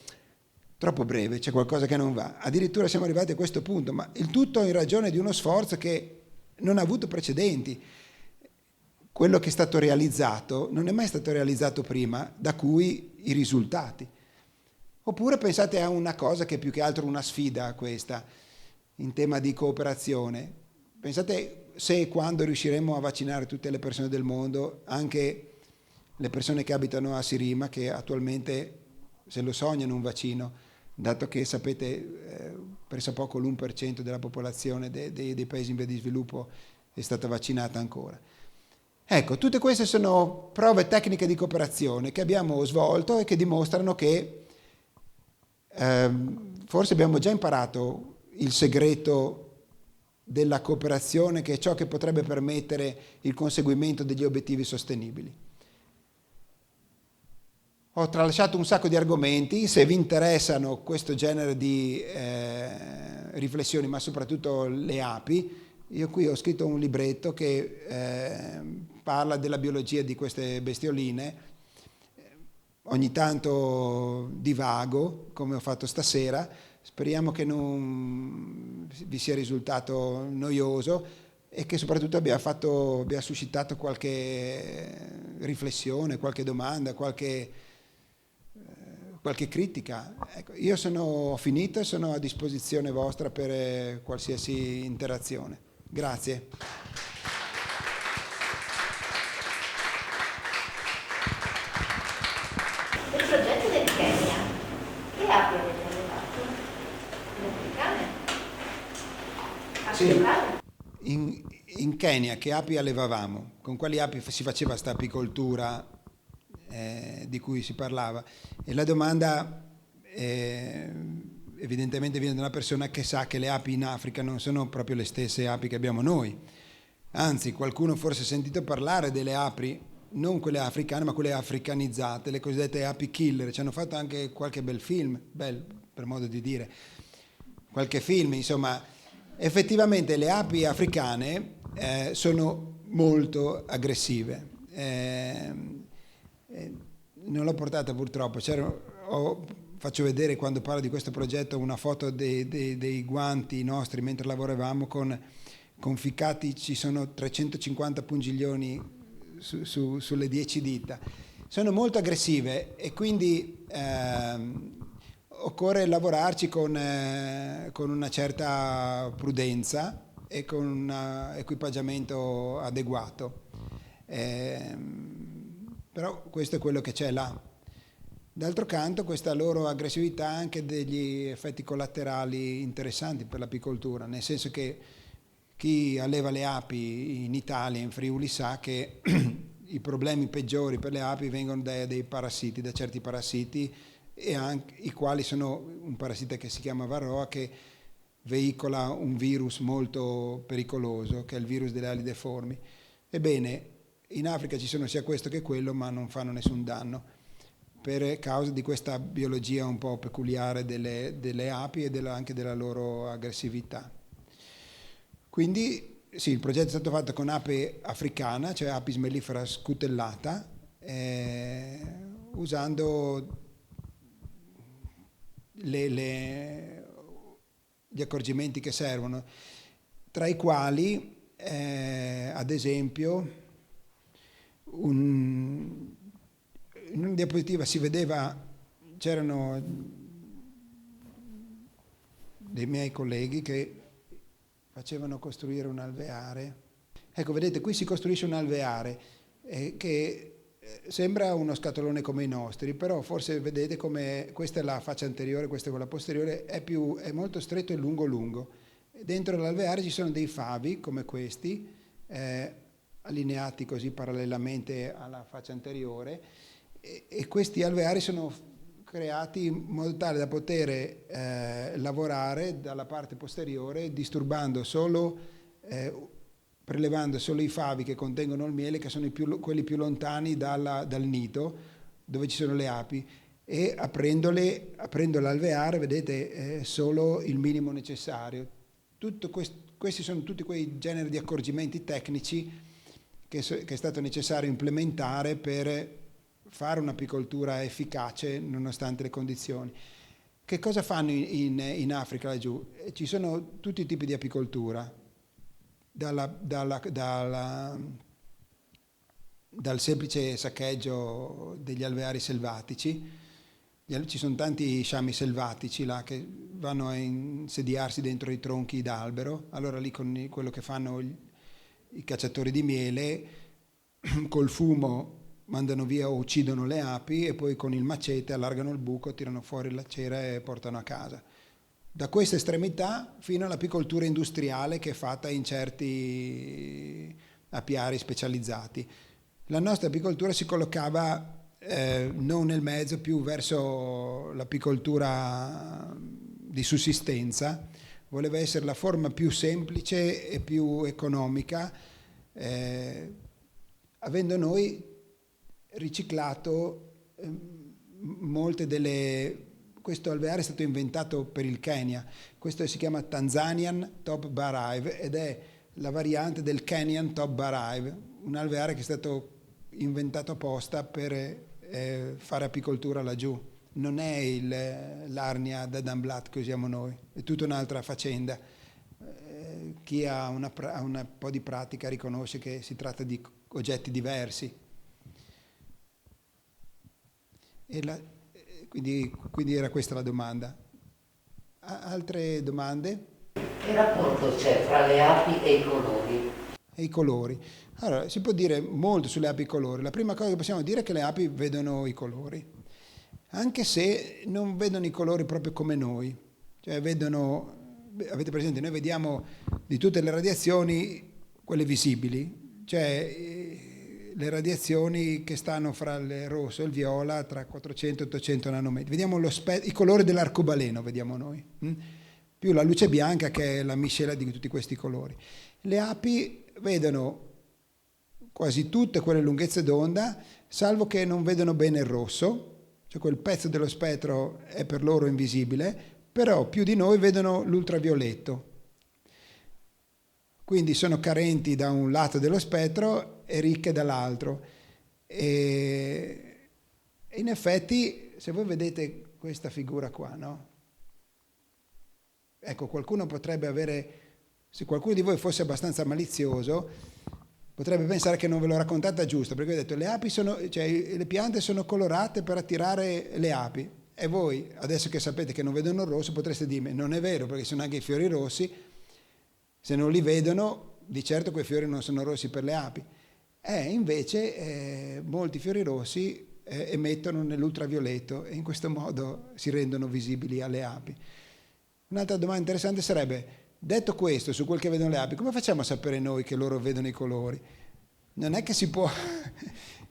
Speaker 5: troppo breve, c'è qualcosa che non va. Addirittura siamo arrivati a questo punto, ma il tutto in ragione di uno sforzo che non ha avuto precedenti. Quello che è stato realizzato non è mai stato realizzato prima, da cui i risultati. Oppure pensate a una cosa che è più che altro una sfida questa, in tema di cooperazione. Pensate se e quando riusciremo a vaccinare tutte le persone del mondo, anche le persone che abitano a Sirima, che attualmente se lo sognano un vaccino, dato che sapete pressappoco l'1% della popolazione dei paesi in via di sviluppo è stata vaccinata ancora. Ecco, tutte queste sono prove tecniche di cooperazione che abbiamo svolto e che dimostrano che forse abbiamo già imparato il segreto della cooperazione, che è ciò che potrebbe permettere il conseguimento degli obiettivi sostenibili. Ho tralasciato un sacco di argomenti, se vi interessano questo genere di riflessioni, ma soprattutto le api, io qui ho scritto un libretto che parla della biologia di queste bestioline. Ogni tanto divago, come ho fatto stasera, speriamo che non vi sia risultato noioso e che soprattutto abbia suscitato qualche riflessione, qualche domanda, qualche critica. Ecco, io ho finito e sono a disposizione vostra per qualsiasi interazione. Grazie.
Speaker 6: Il progetto del Kenya, che api avete allevato? Le africane?
Speaker 3: Sì.
Speaker 5: In Kenya che api allevavamo? Con quali api si faceva questa apicoltura di cui si parlava? E la domanda evidentemente viene da una persona che sa che le api in Africa non sono proprio le stesse api che abbiamo noi. Anzi, qualcuno forse ha sentito parlare delle api, non quelle africane, ma quelle africanizzate, le cosiddette api killer. Ci hanno fatto anche qualche bel film, per modo di dire, qualche film, insomma. Effettivamente le api africane sono molto aggressive. Non l'ho portata purtroppo, faccio vedere quando parlo di questo progetto una foto dei guanti nostri mentre lavoravamo conficcati, ci sono 350 pungiglioni sulle 10 dita. Sono molto aggressive e quindi occorre lavorarci con una certa prudenza e con un equipaggiamento adeguato. Però questo è quello che c'è là. D'altro canto questa loro aggressività ha anche degli effetti collaterali interessanti per l'apicoltura, nel senso che chi alleva le api in Italia, in Friuli, sa che i problemi peggiori per le api vengono dai parassiti, da certi parassiti, e anche i quali sono un parassita che si chiama Varroa, che veicola un virus molto pericoloso, che è il virus delle ali deformi. Ebbene, in Africa ci sono sia questo che quello, ma non fanno nessun danno, per causa di questa biologia un po' peculiare delle api e anche della loro aggressività. Quindi sì, il progetto è stato fatto con ape africana, cioè Apis mellifera scutellata, usando gli accorgimenti che servono, tra i quali ad esempio in una diapositiva si vedeva, c'erano dei miei colleghi che facevano costruire un alveare. Ecco, vedete, qui si costruisce un alveare che sembra uno scatolone come i nostri, però forse vedete come questa è la faccia anteriore, questa è quella posteriore, è molto stretto e lungo. Dentro l'alveare ci sono dei favi come questi, allineati così parallelamente alla faccia anteriore, e questi alveari sono creati in modo tale da poter lavorare dalla parte posteriore, prelevando solo i favi che contengono il miele, che sono quelli più lontani dal nido, dove ci sono le api, e aprendo l'alveare, vedete, solo il minimo necessario. Questi sono tutti quei generi di accorgimenti tecnici che è stato necessario implementare per fare un'apicoltura efficace nonostante le condizioni. Che cosa fanno in Africa laggiù? Ci sono tutti i tipi di apicoltura, dal semplice saccheggio degli alveari selvatici. Ci sono tanti sciami selvatici là che vanno a insediarsi dentro i tronchi d'albero. Allora lì con quello che fanno i cacciatori di miele, col fumo mandano via o uccidono le api, e poi con il macete allargano il buco, tirano fuori la cera e portano a casa. Da questa estremità fino all'apicoltura industriale, che è fatta in certi apiari specializzati. La nostra apicoltura si collocava non nel mezzo, più verso l'apicoltura di sussistenza. Voleva essere la forma più semplice e più economica, avendo noi riciclato molte questo alveare è stato inventato per il Kenya. Questo si chiama Tanzanian Top Bar Hive ed è la variante del Kenyan Top Bar Hive, un alveare che è stato inventato apposta per fare apicoltura laggiù. Non è l'Arnia da Danblat che usiamo noi, è tutta un'altra faccenda. Chi ha un po' di pratica riconosce che si tratta di oggetti diversi. Quindi era questa la domanda. Altre domande?
Speaker 3: Che rapporto c'è fra le api e i colori?
Speaker 5: E i colori. Allora, si può dire molto sulle api e i colori. La prima cosa che possiamo dire è che le api vedono i colori, anche se non vedono i colori proprio come noi. Cioè vedono avete presente, noi vediamo di tutte le radiazioni quelle visibili, cioè le radiazioni che stanno fra il rosso e il viola tra 400 e 800 nanometri. Vediamo i colori dell'arcobaleno, vediamo noi, più la luce bianca che è la miscela di tutti questi colori. Le api vedono quasi tutte quelle lunghezze d'onda, salvo che non vedono bene il rosso, cioè quel pezzo dello spettro è per loro invisibile, però più di noi vedono l'ultravioletto. Quindi sono carenti da un lato dello spettro e ricche dall'altro. E in effetti, se voi vedete questa figura qua, no? Ecco, qualcuno potrebbe avere, se qualcuno di voi fosse abbastanza malizioso, potrebbe pensare che non ve l'ho raccontata giusto, perché ho detto le piante sono colorate per attirare le api. E voi, adesso che sapete che non vedono il rosso, potreste dirmi, non è vero, perché sono anche i fiori rossi. Se non li vedono, di certo quei fiori non sono rossi per le api. Invece molti fiori rossi emettono nell'ultravioletto e in questo modo si rendono visibili alle api. Un'altra domanda interessante sarebbe, detto questo, su quel che vedono le api, come facciamo a sapere noi che loro vedono i colori? Non è che si può,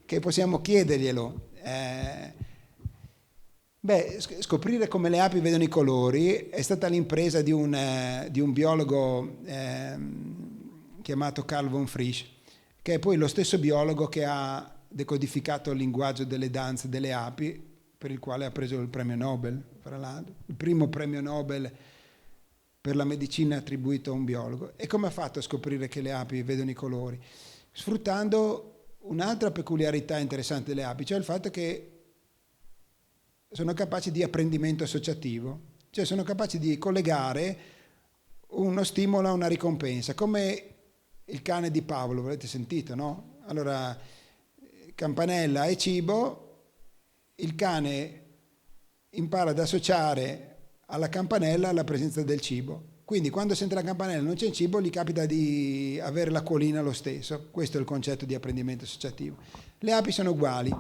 Speaker 5: che possiamo chiederglielo. Scoprire come le api vedono i colori è stata l'impresa di un biologo chiamato Carl von Frisch, che è poi lo stesso biologo che ha decodificato il linguaggio delle danze delle api, per il quale ha preso il premio Nobel, fra l'altro, il primo premio Nobel per la medicina attribuito a un biologo. E come ha fatto a scoprire che le api vedono i colori? Sfruttando un'altra peculiarità interessante delle api, cioè il fatto che sono capaci di apprendimento associativo, cioè sono capaci di collegare uno stimolo a una ricompensa, come il cane di Pavlov, l'avete sentito, no? Allora, campanella e cibo, il cane impara ad associare alla campanella la presenza del cibo. Quindi quando sente la campanella e non c'è il cibo, gli capita di avere l'acquolina lo stesso. Questo è il concetto di apprendimento associativo. Le api sono uguali.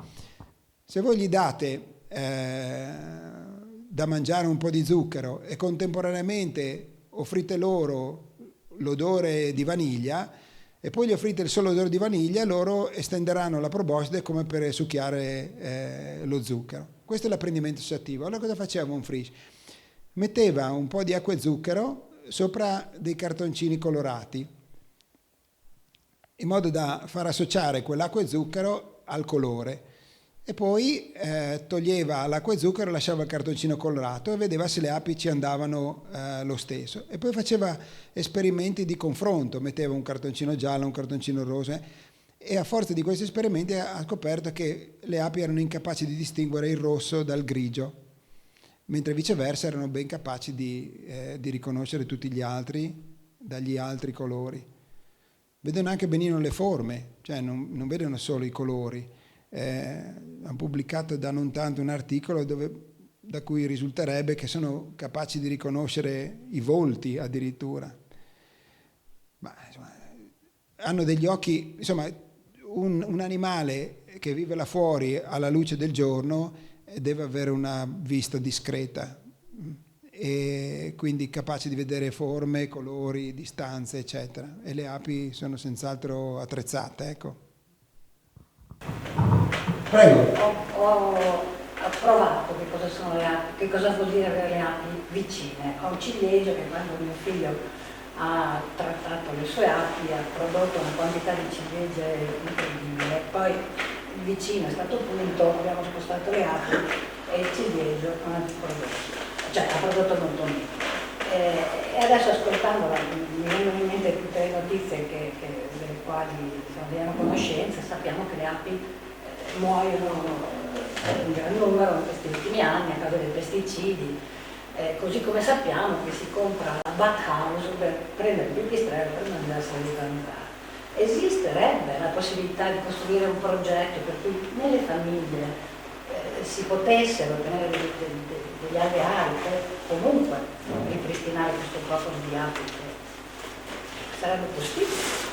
Speaker 5: Se voi gli date da mangiare un po' di zucchero e contemporaneamente offrite loro l'odore di vaniglia e poi gli offrite il solo odore di vaniglia, loro estenderanno la proboscide come per succhiare lo zucchero. Questo è l'apprendimento associativo. Allora cosa faceva von Frisch? Metteva un po' di acqua e zucchero sopra dei cartoncini colorati in modo da far associare quell'acqua e zucchero al colore. E poi toglieva l'acqua e zucchero, lasciava il cartoncino colorato e vedeva se le api ci andavano lo stesso. E poi faceva esperimenti di confronto, metteva un cartoncino giallo, un cartoncino rosa e a forza di questi esperimenti ha scoperto che le api erano incapaci di distinguere il rosso dal grigio, mentre viceversa erano ben capaci di riconoscere tutti gli altri dagli altri colori. Vedono anche benino le forme, cioè non vedono solo i colori. Hanno pubblicato da non tanto un articolo da cui risulterebbe che sono capaci di riconoscere i volti addirittura. Ma, insomma, hanno degli occhi, insomma, un animale che vive là fuori alla luce del giorno deve avere una vista discreta e quindi capaci di vedere forme, colori, distanze, eccetera. E le api sono senz'altro attrezzate, ecco. Prego.
Speaker 3: Ho provato che cosa sono le api, che cosa vuol dire avere le api vicine. Ho un ciliegio che quando mio figlio ha trattato le sue api ha prodotto una quantità di ciliegie incredibile. Poi vicino è stato punto, abbiamo spostato le api e il ciliegio non ha più prodotto, cioè ha prodotto molto meno. E adesso ascoltandola mi vengono in mente tutte le notizie delle quali abbiamo conoscenza, sappiamo che le api muoiono in gran numero in questi ultimi anni a causa dei pesticidi, così come sappiamo che si compra la bat house per prendere il pipistrello per mangiarselo di zanzara. Esisterebbe la possibilità di costruire un progetto per cui nelle famiglie si potessero ottenere degli alveari per comunque ripristinare questo popolo di api? Sarebbe possibile?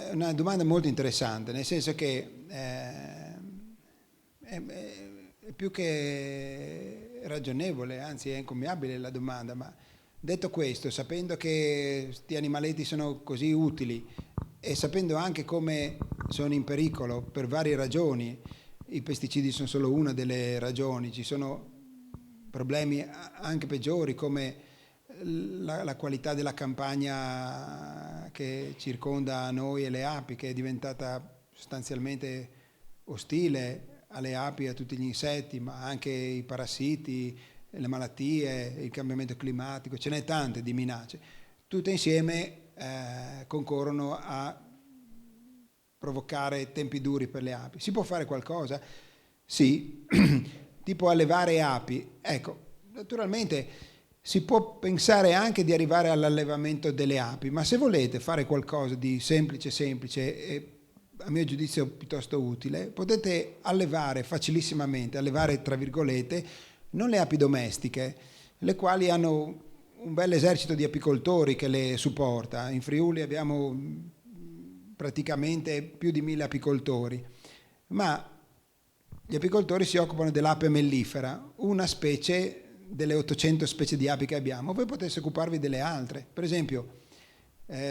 Speaker 5: È una domanda molto interessante, nel senso che è più che ragionevole, anzi è incommiabile la domanda, ma Detto questo, sapendo che questi animaletti sono così utili e sapendo anche come sono in pericolo per varie ragioni, i pesticidi sono solo una delle ragioni, ci sono problemi anche peggiori come la qualità della campagna che circonda noi e le api, che è diventata sostanzialmente ostile alle api e a tutti gli insetti, ma anche i parassiti, le malattie, il cambiamento climatico, ce n'è tante di minacce. Tutte insieme concorrono a provocare tempi duri per le api. Si può fare qualcosa? Sì, tipo allevare api. Ecco, naturalmente si può pensare anche di arrivare all'allevamento delle api, ma se volete fare qualcosa di semplice e a mio giudizio piuttosto utile, potete allevare facilissimamente, allevare tra virgolette, non le api domestiche, le quali hanno un bel esercito di apicoltori che le supporta. In Friuli abbiamo praticamente più di 1000 apicoltori, ma gli apicoltori si occupano dell'ape mellifera, una specie delle 800 specie di api che abbiamo. Voi potete occuparvi delle altre. Per esempio,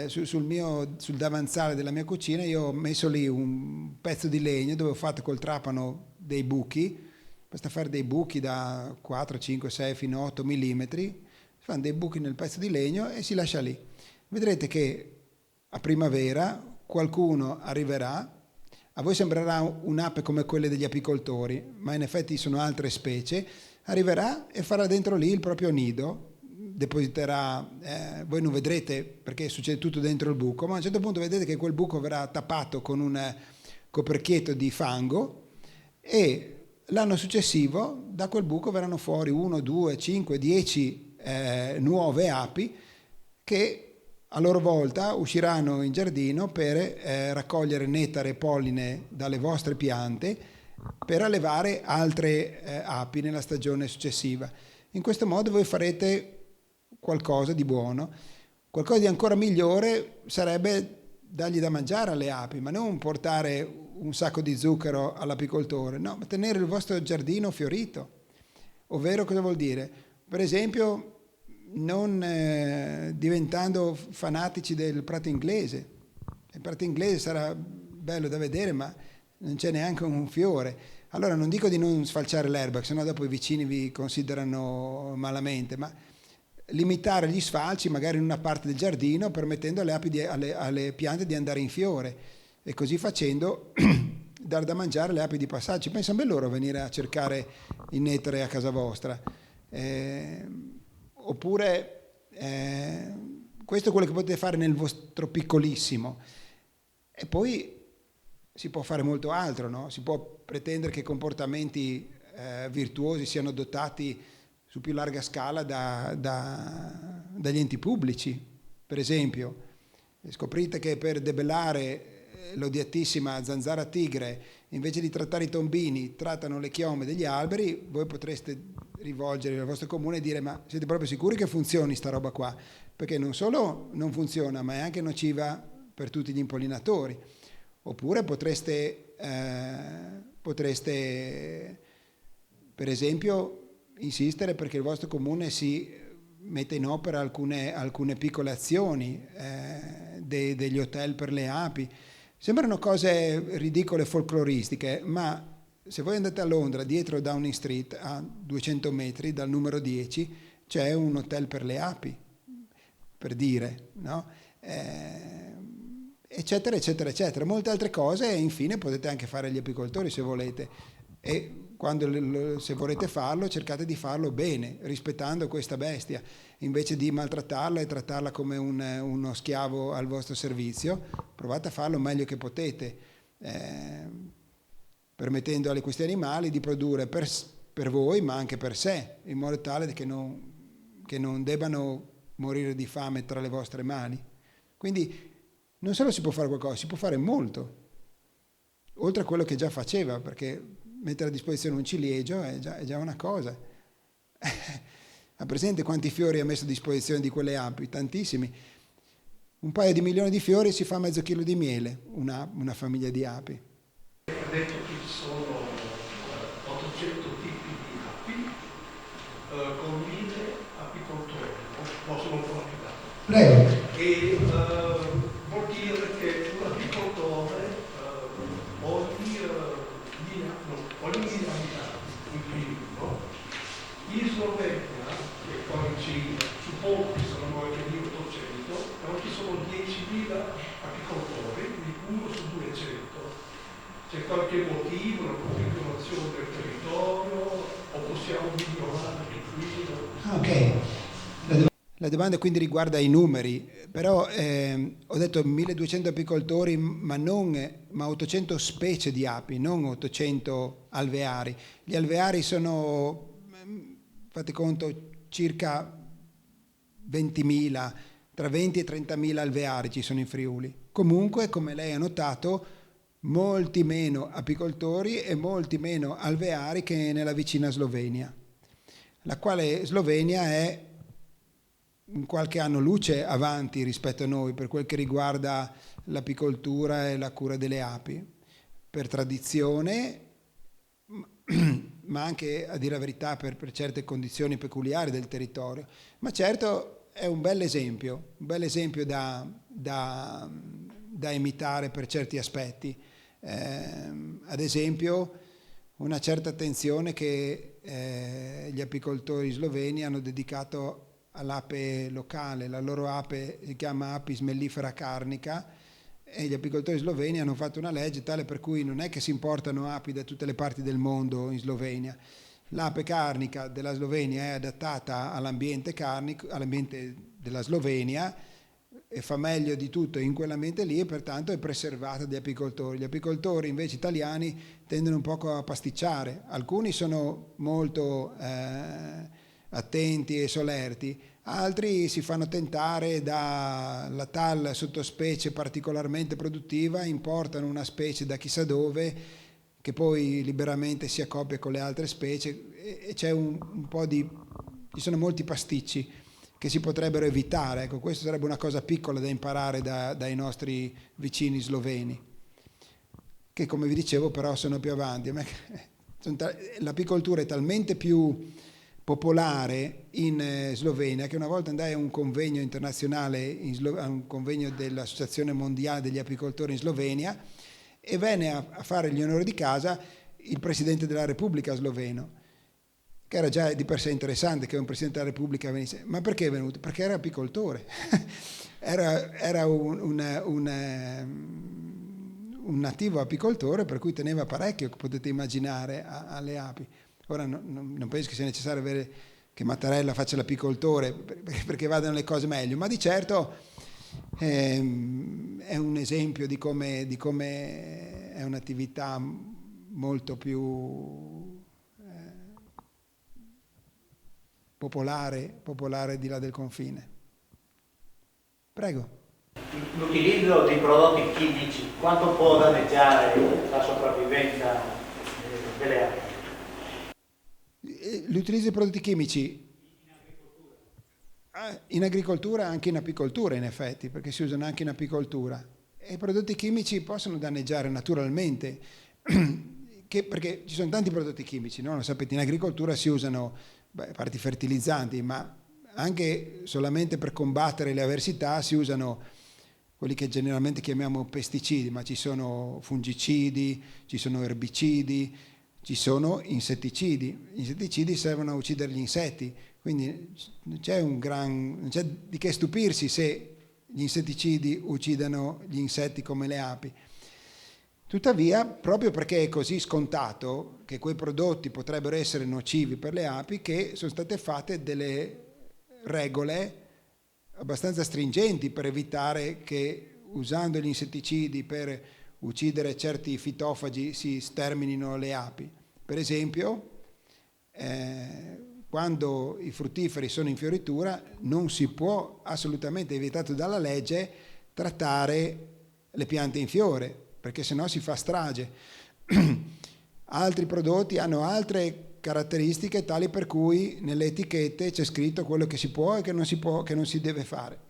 Speaker 5: sul davanzale della mia cucina io ho messo lì un pezzo di legno dove ho fatto col trapano dei buchi. Basta fare dei buchi da 4, 5, 6 fino a 8 millimetri, si fanno dei buchi nel pezzo di legno e si lascia lì. Vedrete che a primavera qualcuno arriverà, a voi sembrerà un'ape come quelle degli apicoltori, ma in effetti sono altre specie, arriverà e farà dentro lì il proprio nido, depositerà, voi non vedrete perché succede tutto dentro il buco, ma a un certo punto vedete che quel buco verrà tappato con un coperchietto di fango e l'anno successivo da quel buco verranno fuori 1, 2, 5, 10 nuove api che a loro volta usciranno in giardino per raccogliere nettare e polline dalle vostre piante per allevare altre api nella stagione successiva. In questo modo voi farete qualcosa di buono. Qualcosa di ancora migliore sarebbe dargli da mangiare alle api, ma non portare un sacco di zucchero all'apicoltore, no, ma tenere il vostro giardino fiorito. Ovvero cosa vuol dire? Per esempio non diventando fanatici del prato inglese. Il prato inglese sarà bello da vedere, ma non c'è neanche un fiore. Allora non dico di non sfalciare l'erba, sennò dopo i vicini vi considerano malamente, ma limitare gli sfalci magari in una parte del giardino, permettendo alle api alle piante di andare in fiore, e così facendo dare da mangiare alle api di passaggio. Pensano ben loro a venire a cercare il nettare a casa vostra. Oppure questo è quello che potete fare nel vostro piccolissimo. E poi si può fare molto altro, no? Si può pretendere che comportamenti virtuosi siano adottati su più larga scala dagli enti pubblici. Per esempio, scoprite che per debellare l'odiatissima zanzara tigre, invece di trattare i tombini, trattano le chiome degli alberi, voi potreste rivolgere al vostro comune e dire: ma siete proprio sicuri che funzioni sta roba qua? Perché non solo non funziona, ma è anche nociva per tutti gli impollinatori. Oppure potreste per esempio insistere perché il vostro comune si mette in opera alcune piccole azioni, degli hotel per le api. Sembrano cose ridicole, folcloristiche, ma se voi andate a Londra, dietro Downing Street, a 200 metri dal numero 10, c'è un hotel per le api, per dire, no? Eccetera, eccetera, eccetera. Molte altre cose, e infine potete anche fare gli apicoltori se volete. E se volete farlo, cercate di farlo bene, rispettando questa bestia, invece di maltrattarla e trattarla come uno schiavo al vostro servizio. Provate a farlo meglio che potete, permettendo a questi animali di produrre per voi, ma anche per sé, in modo tale che non debbano morire di fame tra le vostre mani. Quindi non solo si può fare qualcosa, si può fare molto, oltre a quello che già faceva, perché mettere a disposizione un ciliegio è già una cosa. Ha presente quanti fiori ha messo a disposizione di quelle api? Tantissimi. Un paio di milioni di fiori si fa mezzo chilo di miele, una famiglia di api.
Speaker 6: Ha detto che ci sono 800 tipi di api con 1000 apicoltori. Posso
Speaker 5: Prego.
Speaker 6: E vuol dire che un apicoltore ogni inquilino, in Slovenia, che poi suppongo che sono 9.800, però ci sono 10.000 apicoltori, quindi 1 su 200. C'è qualche motivo, una configurazione del territorio, o possiamo migliorare di qui?
Speaker 5: Ok. La domanda quindi riguarda i numeri, però ho detto 1200 apicoltori, ma 800 specie di api, non 800 alveari. Gli alveari sono, fate conto, circa 20.000, tra 20 e 30.000 alveari ci sono in Friuli. Comunque, come lei ha notato, molti meno apicoltori e molti meno alveari che nella vicina Slovenia, la quale Slovenia è qualche anno luce avanti rispetto a noi per quel che riguarda l'apicoltura e la cura delle api, per tradizione, ma anche, a dire la verità, per certe condizioni peculiari del territorio. Ma certo è un bel esempio da imitare per certi aspetti. Ad esempio, una certa attenzione che gli apicoltori sloveni hanno dedicato all'ape locale. La loro ape si chiama Apis mellifera carnica e gli apicoltori sloveni hanno fatto una legge tale per cui non è che si importano api da tutte le parti del mondo in Slovenia. L'ape carnica della Slovenia è adattata all'ambiente carnico, all'ambiente della Slovenia, e fa meglio di tutto in quell'ambiente lì, e pertanto è preservata dagli apicoltori. Gli apicoltori invece italiani tendono un poco a pasticciare. Alcuni sono molto attenti e solerti, altri si fanno tentare dalla tal sottospecie particolarmente produttiva, importano una specie da chissà dove che poi liberamente si accoppia con le altre specie, e c'è un po' ci sono molti pasticci che si potrebbero evitare. Ecco, questa sarebbe una cosa piccola da imparare dai nostri vicini sloveni, che, come vi dicevo, però sono più avanti. L'apicoltura è talmente più popolare in Slovenia che una volta andai a un convegno internazionale, a un convegno dell'Associazione Mondiale degli Apicoltori in Slovenia, e venne a fare gli onori di casa il Presidente della Repubblica sloveno, che era già di per sé interessante che un Presidente della Repubblica venisse. Ma perché è venuto? Perché era apicoltore. era un nativo apicoltore, per cui teneva parecchio, potete immaginare, alle api. Ora non penso che sia necessario avere che Mattarella faccia l'apicoltore perché vadano le cose meglio, ma di certo è un esempio di come è un'attività molto più popolare di là del confine. Prego.
Speaker 7: L'utilizzo di prodotti chimici, quanto può danneggiare la sopravvivenza delle api?
Speaker 5: L'utilizzo di prodotti chimici in agricoltura, anche in apicoltura, in effetti, perché si usano anche in apicoltura. E i prodotti chimici possono danneggiare naturalmente, perché ci sono tanti prodotti chimici, no? Lo sapete, in agricoltura si usano a parte i fertilizzanti, ma anche solamente per combattere le avversità si usano quelli che generalmente chiamiamo pesticidi, ma ci sono fungicidi, ci sono erbicidi, ci sono insetticidi. Gli insetticidi servono a uccidere gli insetti, quindi non c'è di che stupirsi se gli insetticidi uccidano gli insetti come le api. Tuttavia, proprio perché è così scontato che quei prodotti potrebbero essere nocivi per le api, che sono state fatte delle regole abbastanza stringenti per evitare che, usando gli insetticidi per uccidere certi fitofagi, si sterminino le api. Per esempio, quando i fruttiferi sono in fioritura non si può, assolutamente, è vietato dalla legge, trattare le piante in fiore, perché sennò si fa strage. Altri prodotti hanno altre caratteristiche tali per cui nelle etichette c'è scritto quello che si può e che non si può, che non si deve fare.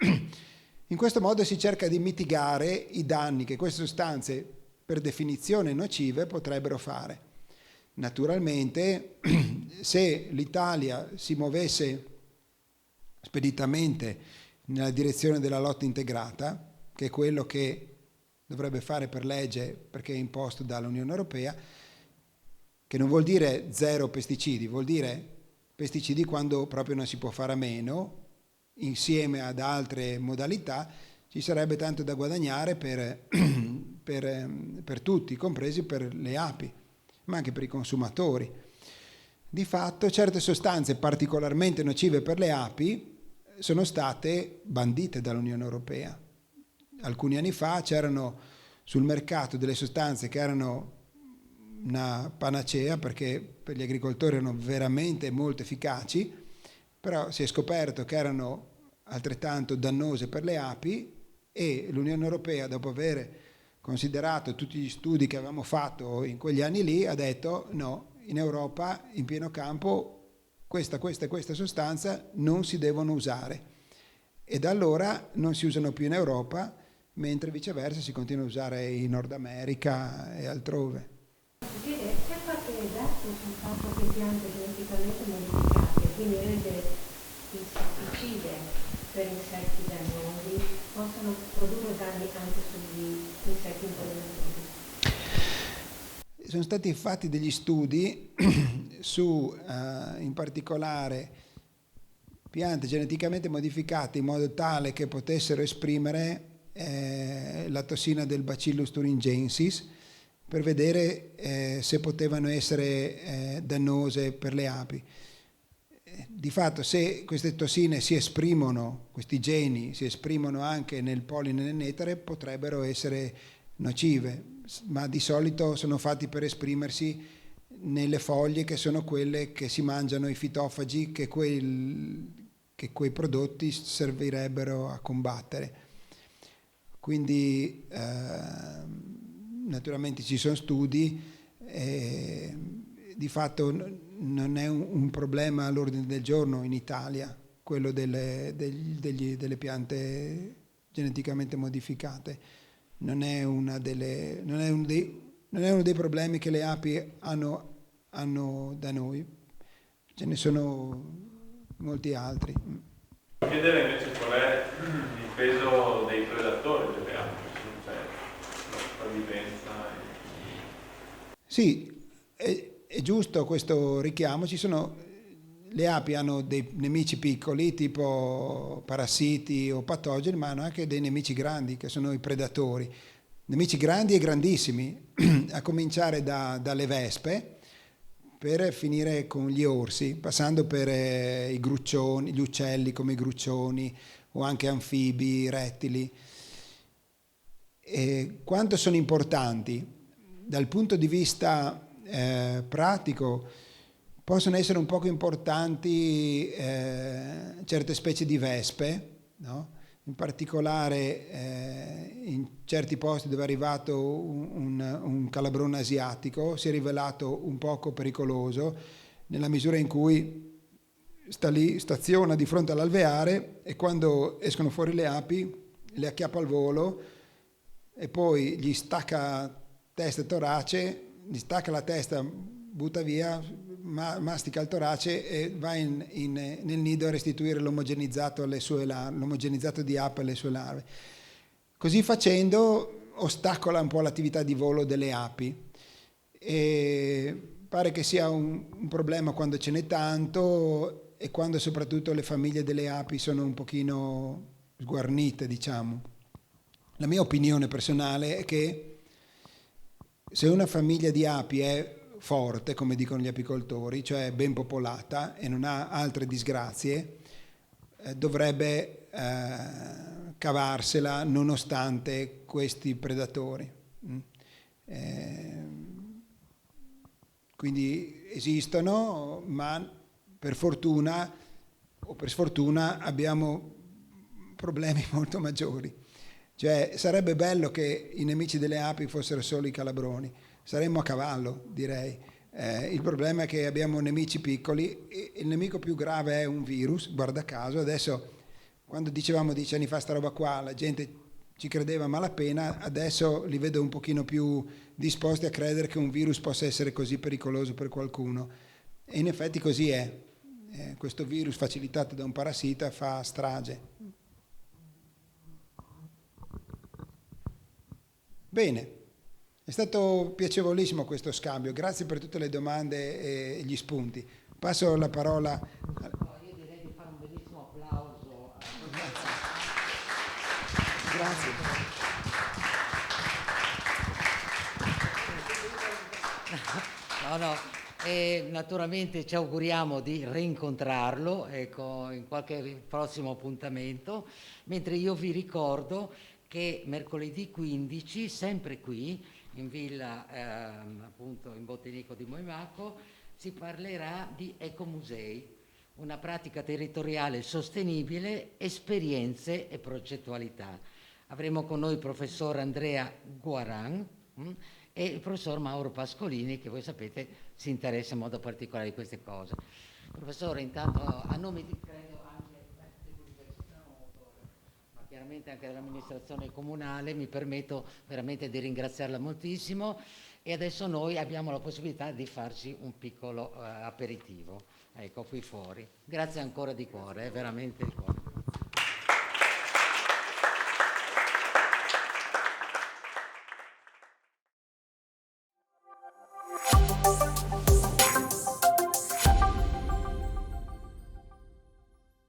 Speaker 5: In questo modo si cerca di mitigare i danni che queste sostanze, per definizione nocive, potrebbero fare. Naturalmente, se l'Italia si muovesse speditamente nella direzione della lotta integrata, che è quello che dovrebbe fare per legge perché è imposto dall'Unione Europea, che non vuol dire zero pesticidi, vuol dire pesticidi quando proprio non si può fare a meno, insieme ad altre modalità. Ci sarebbe tanto da guadagnare per tutti, compresi per le api, ma anche per i consumatori. Di fatto certe sostanze particolarmente nocive per le api sono state bandite dall'Unione Europea. Alcuni anni fa c'erano sul mercato delle sostanze che erano una panacea perché per gli agricoltori erano veramente molto efficaci, però si è scoperto che erano altrettanto dannose per le api e l'Unione Europea, dopo aver considerato tutti gli studi che avevamo fatto in quegli anni lì, ha detto no, in Europa in pieno campo questa e questa sostanza non si devono usare, e da allora non si usano più in Europa, mentre viceversa si continua a usare in Nord America e altrove.
Speaker 8: Che fate dato sul fatto che piante geneticamente modificate, quindi rende insetticide per insetti dannosi, possono produrre danni anche sugli insetti impollinatori?
Speaker 5: Sono stati fatti degli studi su, in particolare, piante geneticamente modificate in modo tale che potessero esprimere la tossina del Bacillus thuringiensis, per vedere se potevano essere dannose per le api. Di fatto, se queste tossine si esprimono, questi geni si esprimono anche nel polline e nel nettare, potrebbero essere nocive, ma di solito sono fatti per esprimersi nelle foglie, che sono quelle che si mangiano i fitofagi che quei prodotti servirebbero a combattere. Quindi naturalmente ci sono studi, di fatto non è un problema all'ordine del giorno in Italia quello delle piante geneticamente modificate. Non è uno dei problemi che le api hanno da noi, ce ne sono molti altri.
Speaker 9: Chiedere invece qual è il peso dei predatori delle api, cioè la sopravvivenza.
Speaker 5: Sì, è giusto questo richiamo. Le api hanno dei nemici piccoli tipo parassiti o patogeni, ma hanno anche dei nemici grandi che sono i predatori, nemici grandi e grandissimi, a cominciare dalle vespe per finire con gli orsi, passando per i gruccioni, gli uccelli come i gruccioni o anche anfibi, rettili. E quanto sono importanti dal punto di vista pratico? Possono essere un poco importanti certe specie di vespe, no? In particolare in certi posti dove è arrivato un calabrone asiatico si è rivelato un poco pericoloso, nella misura in cui staziona di fronte all'alveare e quando escono fuori le api le acchiappa al volo e poi gli stacca testa e torace, gli stacca la testa, butta via, mastica il torace e va nel nido a restituire l'omogenizzato di ape alle sue larve. Così facendo ostacola un po' l'attività di volo delle api e pare che sia un problema quando ce n'è tanto e quando soprattutto le famiglie delle api sono un pochino sguarnite, diciamo. La mia opinione personale è che se una famiglia di api è forte, come dicono gli apicoltori, cioè ben popolata e non ha altre disgrazie, dovrebbe cavarsela nonostante questi predatori. Quindi esistono, ma per fortuna o per sfortuna abbiamo problemi molto maggiori. Cioè sarebbe bello che i nemici delle api fossero solo i calabroni. Saremmo a cavallo, direi. Il problema è che abbiamo nemici piccoli e il nemico più grave è un virus, guarda caso. Adesso, quando dicevamo 10 anni fa sta roba qua, la gente ci credeva a malapena, adesso li vedo un pochino più disposti a credere che un virus possa essere così pericoloso per qualcuno. E in effetti così è. Questo virus facilitato da un parassita fa strage. Bene, è stato piacevolissimo questo scambio, grazie per tutte le domande e gli spunti. Passo la parola.
Speaker 3: Io direi di fare un bellissimo applauso.
Speaker 5: Grazie.
Speaker 3: No, e naturalmente ci auguriamo di rincontrarlo, ecco, in qualche prossimo appuntamento, mentre io vi ricordo che mercoledì 15, sempre qui, in villa appunto in Bottenico di Moimaco, si parlerà di ecomusei, una pratica territoriale sostenibile, esperienze e progettualità. Avremo con noi il professor Andrea Guaran e il professor Mauro Pascolini, che voi sapete si interessa in modo particolare di queste cose. Professore, intanto a nome di credo anche dell'università, ma chiaramente anche dell'amministrazione comunale, mi permetto veramente di ringraziarla moltissimo, e adesso noi abbiamo la possibilità di farci un piccolo aperitivo, ecco, qui fuori. Grazie ancora di cuore, veramente di cuore.